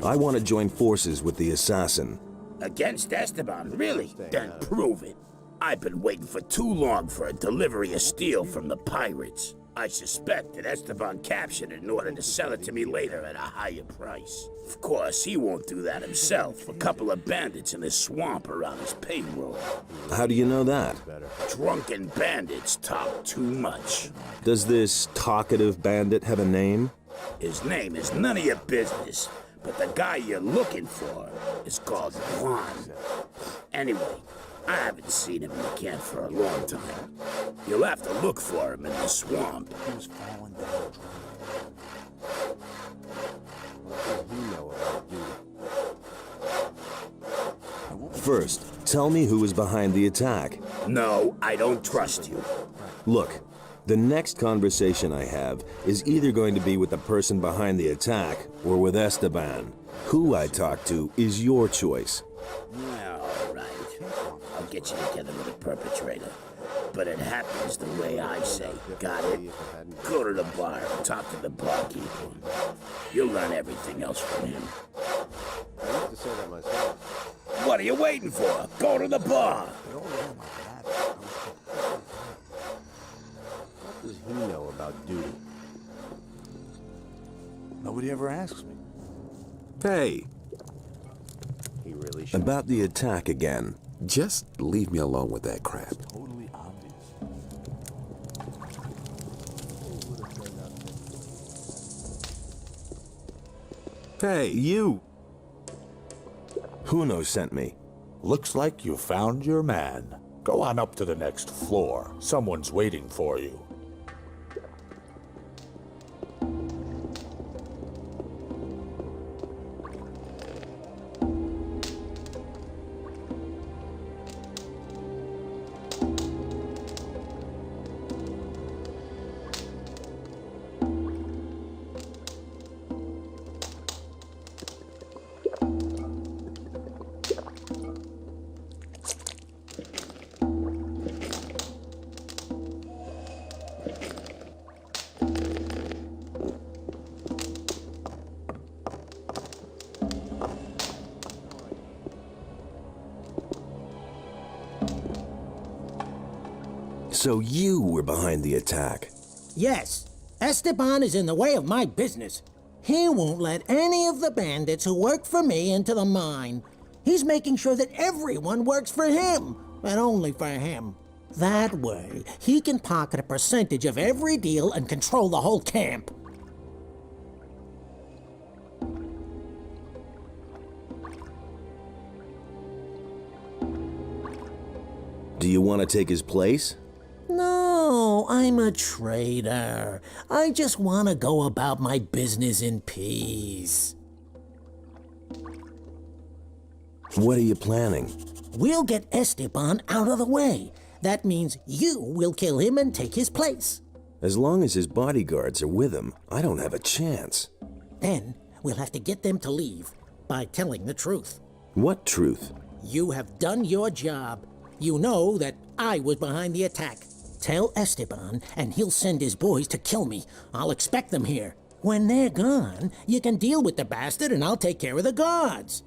I want to join forces with the assassin. Against Esteban, really? Then prove it. I've been waiting for too long for a delivery of steel from the pirates. I suspect that Esteban captured it in order to sell it to me later at a higher price. Of course, he won't do that himself. A couple of bandits in the swamp are on his payroll. How do you know that? Drunken bandits talk too much. Does this talkative bandit have a name? His name is none of your business, but the guy you're looking for is called Juan. Anyway, I haven't seen him in the camp for a long time. You'll have to look for him in the swamp. He was falling down What does he know about duty? First, tell me who was behind the attack. No, I don't trust you. Look, the next conversation I have is either going to be with the person behind the attack or with Esteban. Who I talk to is your choice. All right. I'll get you together with a perpetrator. But it happens the way I say. Got it? Go to the bar and talk to the barkeeper. You'll learn everything else from him. I used to say that myself. What are you waiting for? Go to the bar. What does he know about duty? Nobody ever asks me. Hey. He really should. About the attack again. Just leave me alone with that crap. Totally obvious. Hey, you! Juno sent me. Looks like you found your man. Go on up to the next floor. Someone's waiting for you. So you were behind the attack. Yes, Esteban is in the way of my business. He won't let any of the bandits who work for me into the mine. He's making sure that everyone works for him, and only for him. That way, he can pocket a percentage of every deal and control the whole camp. Do you want to take his place? No, I'm a trader. I just want to go about my business in peace. What are you planning? We'll get Esteban out of the way. That means you will kill him and take his place. As long as his bodyguards are with him, I don't have a chance. Then we'll have to get them to leave. by telling the truth. What truth? You have done your job. You know that I was behind the attack. Tell Esteban, and he'll send his boys to kill me. I'll expect them here. When they're gone, you can deal with the bastard, and I'll take care of the guards.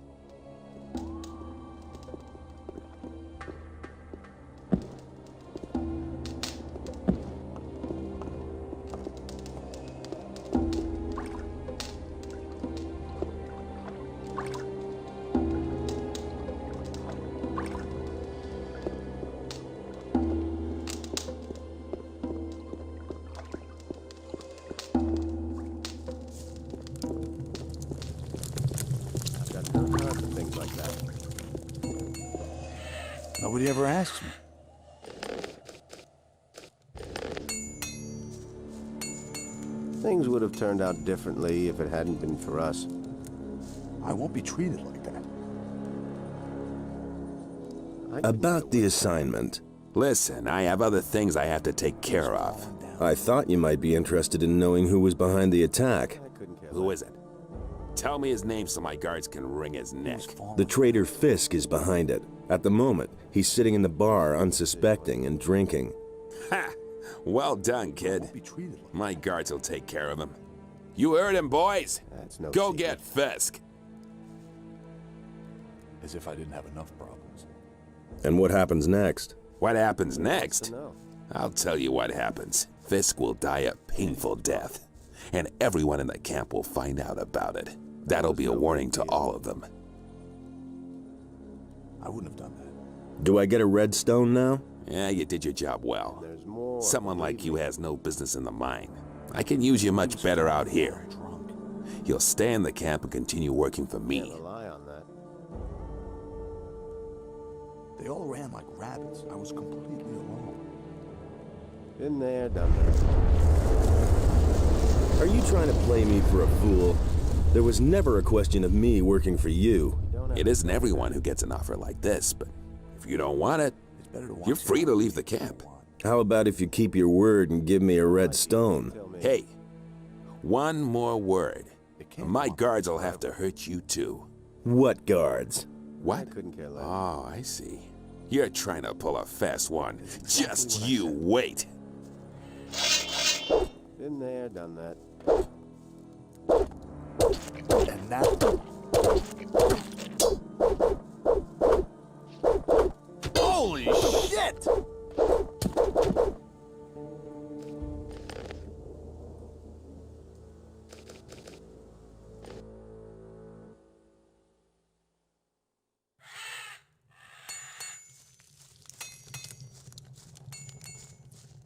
Nobody ever asks me. Things would have turned out differently if it hadn't been for us. I won't be treated like that. About the assignment. Listen, I have other things I have to take care of. I thought you might be interested in knowing who was behind the attack. Who is it? Tell me his name so my guards can wring his neck. The traitor Fisk is behind it. At the moment, he's sitting in the bar unsuspecting and drinking. Ha! Well done, kid. My guards will take care of him. You heard him, boys. Go get Fisk. As if I didn't have enough problems. And what happens next? What happens next? I'll tell you what happens. Fisk will die a painful death, and everyone in the camp will find out about it. That'll be a warning to all of them. I wouldn't have done that. Do I get a red stone now? Yeah, you did your job well. Someone like you has no business in the mine. I can use you much better out here. You'll stay in the camp and continue working for me. Rely on that. They all ran like rabbits. I was completely alone. Been there, done that. Are you trying to play me for a fool? There was never a question of me working for you. It isn't everyone who gets an offer like this, but if you don't want it, you're free to leave the camp. How about if you keep your word and give me a red stone? Hey, one more word. My guards will have to hurt you too. What guards? What? Oh, I see. You're trying to pull a fast one. Just you wait. Been there, done that. And now... Holy shit!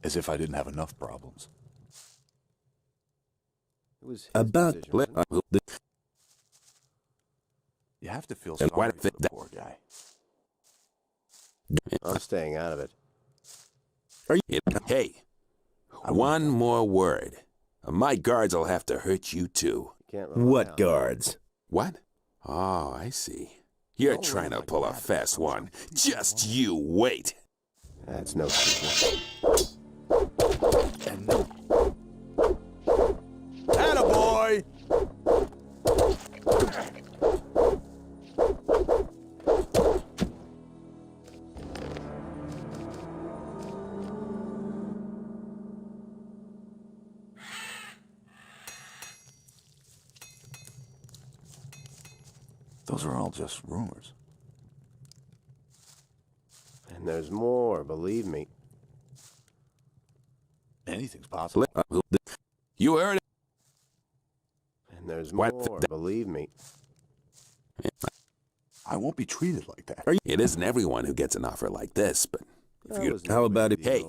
As if I didn't have enough problems. It was About You have to feel sorry for the poor guy. I'm staying out of it. Hey, one more word. My guards will have to hurt you too. What guards? What? Oh, I see. You're trying to pull a fast one. Just you wait. That's no secret. Attaboy! Those are all just rumors. And there's more, believe me. Anything's possible. You heard it. And there's more, believe me. I won't be treated like that. It isn't everyone who gets an offer like this, but if you... How about if... Hey,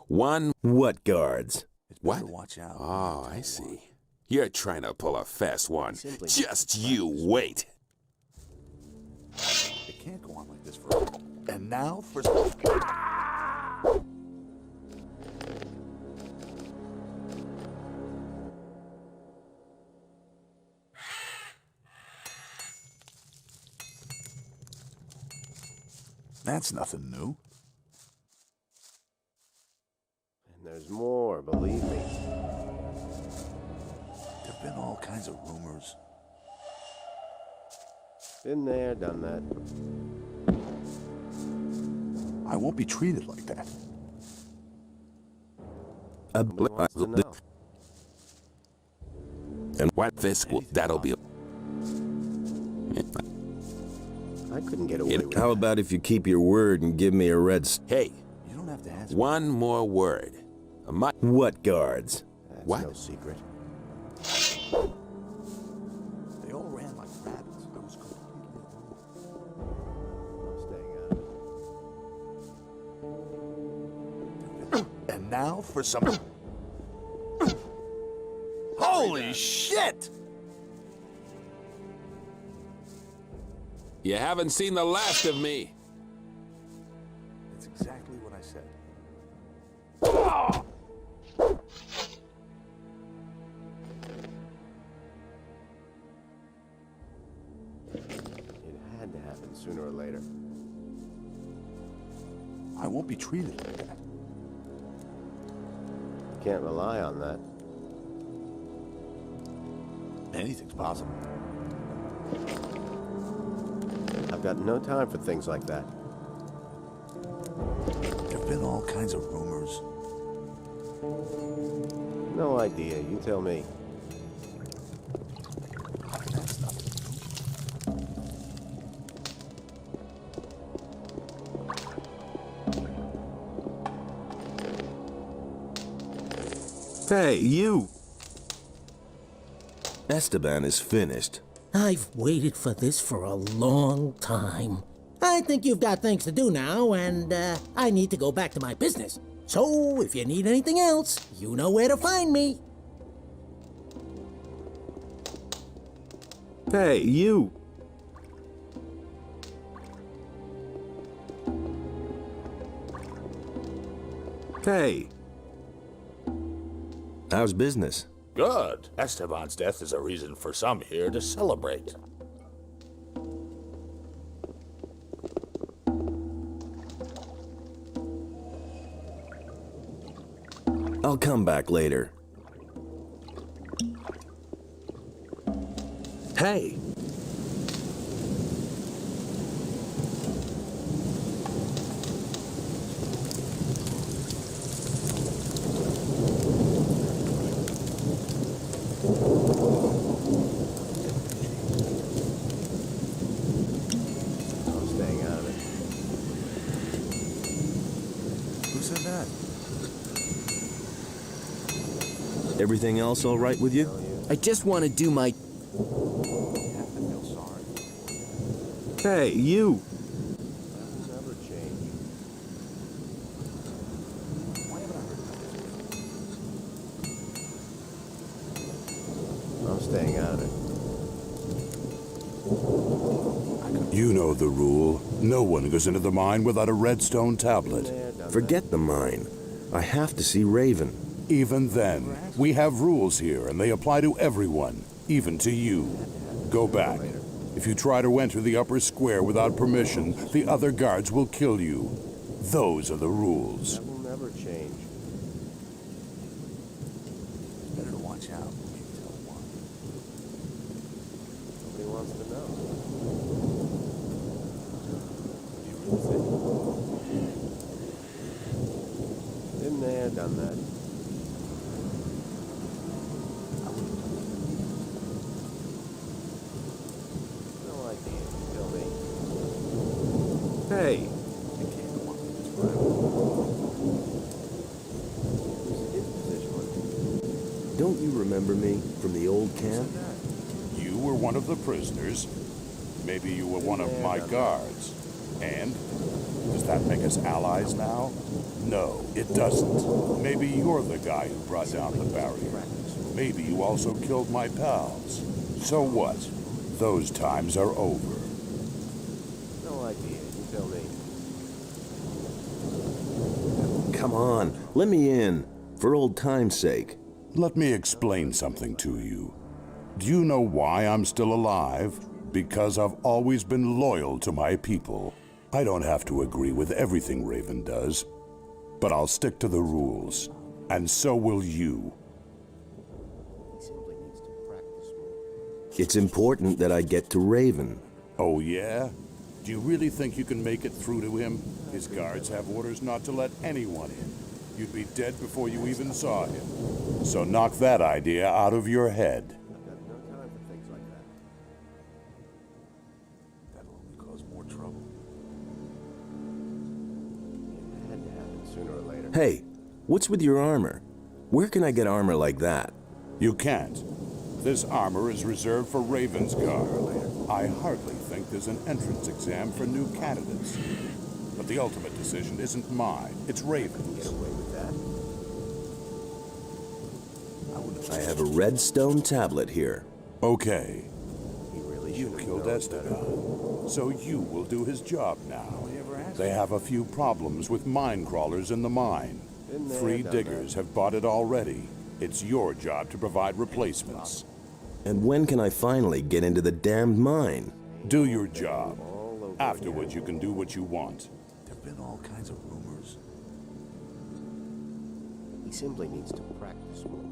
one... What guards? What? Watch out. Oh, I see. You're trying to pull a fast one. Just you wait. It can't go on like this forever. And now for... That's nothing new. And there's more, believe me. There've been all kinds of rumors. Been there, done that. I won't be treated like that. Nobody wants to know. And what this will, that'll be. I couldn't get away with How about if you keep your word and give me a Hey, You don't have to answer. one more word. What guards? That's What? no secret. They all ran like rabbits. I was completely I'm staying out of it. And now for some. Holy shit! You haven't seen the last of me. That's exactly what I said. It had to happen sooner or later. I won't be treated like that. Can't rely on that. Anything's possible. I've got no time for things like that. There've been all kinds of rumors. No idea. You tell me. Hey, you! Esteban is finished. I've waited for this for a long time. I think you've got things to do now, and I need to go back to my business. So, if you need anything else, you know where to find me. Hey, you! Hey! How's business? Good. Esteban's death is a reason for some here to celebrate. I'll come back later. Hey! I'm staying out of it. Who said that? Everything else all right with you? I just want to do my... You have to feel sorry. Hey, you! That'll never change. Why haven't I heard about this? I'm staying out of it. You know the rule. No one goes into the mine without a redstone tablet. Forget the mine. I have to see Raven. Even then, we have rules here, and they apply to everyone, even to you. Go back. If you try to enter the upper square without permission, the other guards will kill you. Those are the rules. That will never change. It's better to watch out. You can tell why. Nobody wants to know. Been there, done that. No idea. You tell me. Hey! Who's his position with you? Don't you remember me from the old camp? You were one of the prisoners. Maybe you were one of my guards. And? Does that make us allies now? No, it doesn't. Maybe you're the guy who brought down the barrier. Maybe you also killed my pals. So what? Those times are over. No idea. You tell me. Come on, let me in, for old time's sake. Let me explain something to you. Do you know why I'm still alive? Because I've always been loyal to my people. I don't have to agree with everything Raven does, but I'll stick to the rules, and so will you. He simply needs to practice more. It's important that I get to Raven. Oh, yeah? Do you really think you can make it through to him? His guards have orders not to let anyone in. You'd be dead before you even saw him. So knock that idea out of your head. I've got no time for things like that. That'll only cause more trouble. It had to happen sooner or later. Hey, what's with your armor? Where can I get armor like that? You can't. This armor is reserved for Raven's Guard. I hardly think there's an entrance exam for new candidates. But the ultimate decision isn't mine, it's Raven's. Get away with that. I have a red stone tablet here. Okay. He really You killed Esteban, so you will do his job now. They have a few problems with mine crawlers in the mine. Been there, 3 done diggers have bought it already. It's your job to provide replacements. And when can I finally get into the damned mine? Do your job. Afterwards, you can do what you want. There've been all kinds of rumors. He simply needs to practice more.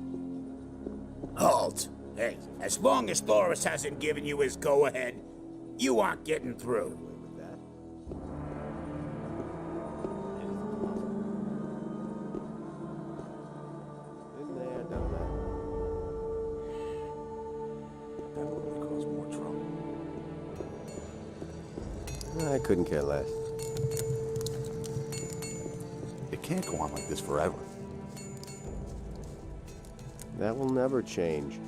Halt! Hey, as long as Thoris hasn't given you his go-ahead, you aren't getting through. Been there, done that. That'll only cause more trouble. I couldn't care less. It can't go on like this forever. That will never change.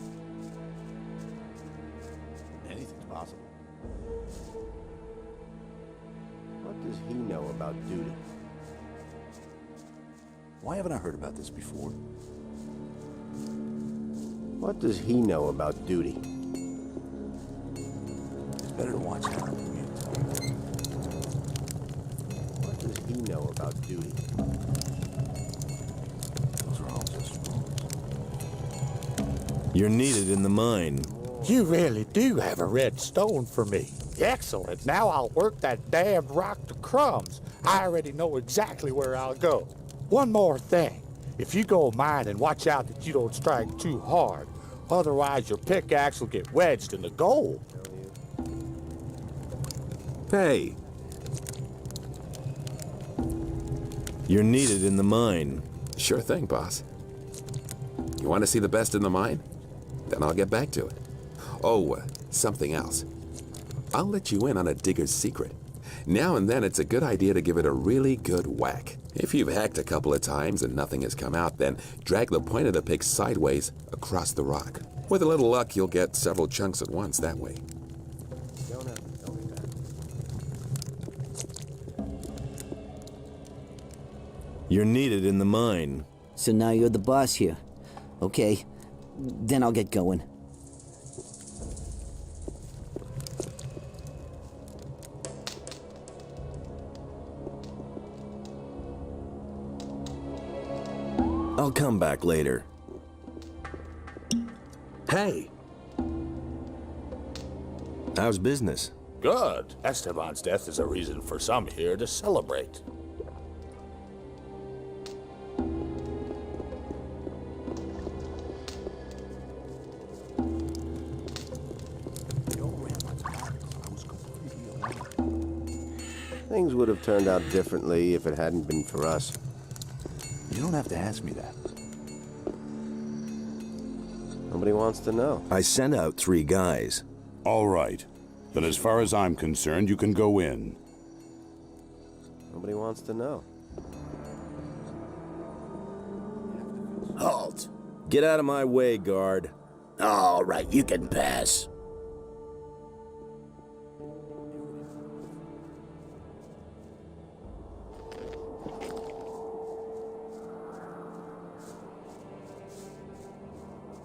Anything's possible. What does he know about duty? Why haven't I heard about this before? What does he know about duty? It's better to watch out. What does he know about duty? Those are all just You're needed in the mine. You really do have a red stone for me. Excellent. Now I'll work that damned rock to crumbs. I already know exactly where I'll go. One more thing. If you go mining, watch out that you don't strike too hard. Otherwise, your pickaxe will get wedged in the gold. Hey. You're needed in the mine. Sure thing, boss. You want to see the best in the mine? Then I'll get back to it. Oh, something else. I'll let you in on a digger's secret. Now and then it's a good idea to give it a really good whack. If you've hacked a couple of times and nothing has come out, then drag the point of the pick sideways across the rock. With a little luck, you'll get several chunks at once that way. You don't have to tell me that. You're needed in the mine. So now you're the boss here. Okay, then I'll get going. I'll come back later. Hey. How's business? Good. Esteban's death is a reason for some here to celebrate. Things would have turned out differently if it hadn't been for us. You don't have to ask me that. Nobody wants to know. I sent out 3 guys. All right. Then as far as I'm concerned, you can go in. Nobody wants to know. Halt! Get out of my way, guard. All right, you can pass.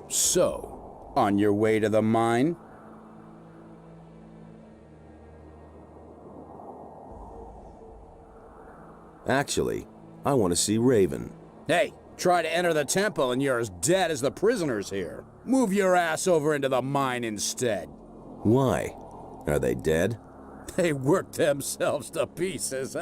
So, on your way to the mine? Actually, I want to see Raven. Hey, try to enter the temple and you're as dead as the prisoners here. Move your ass over into the mine instead. Why? Are they dead? They worked themselves to pieces.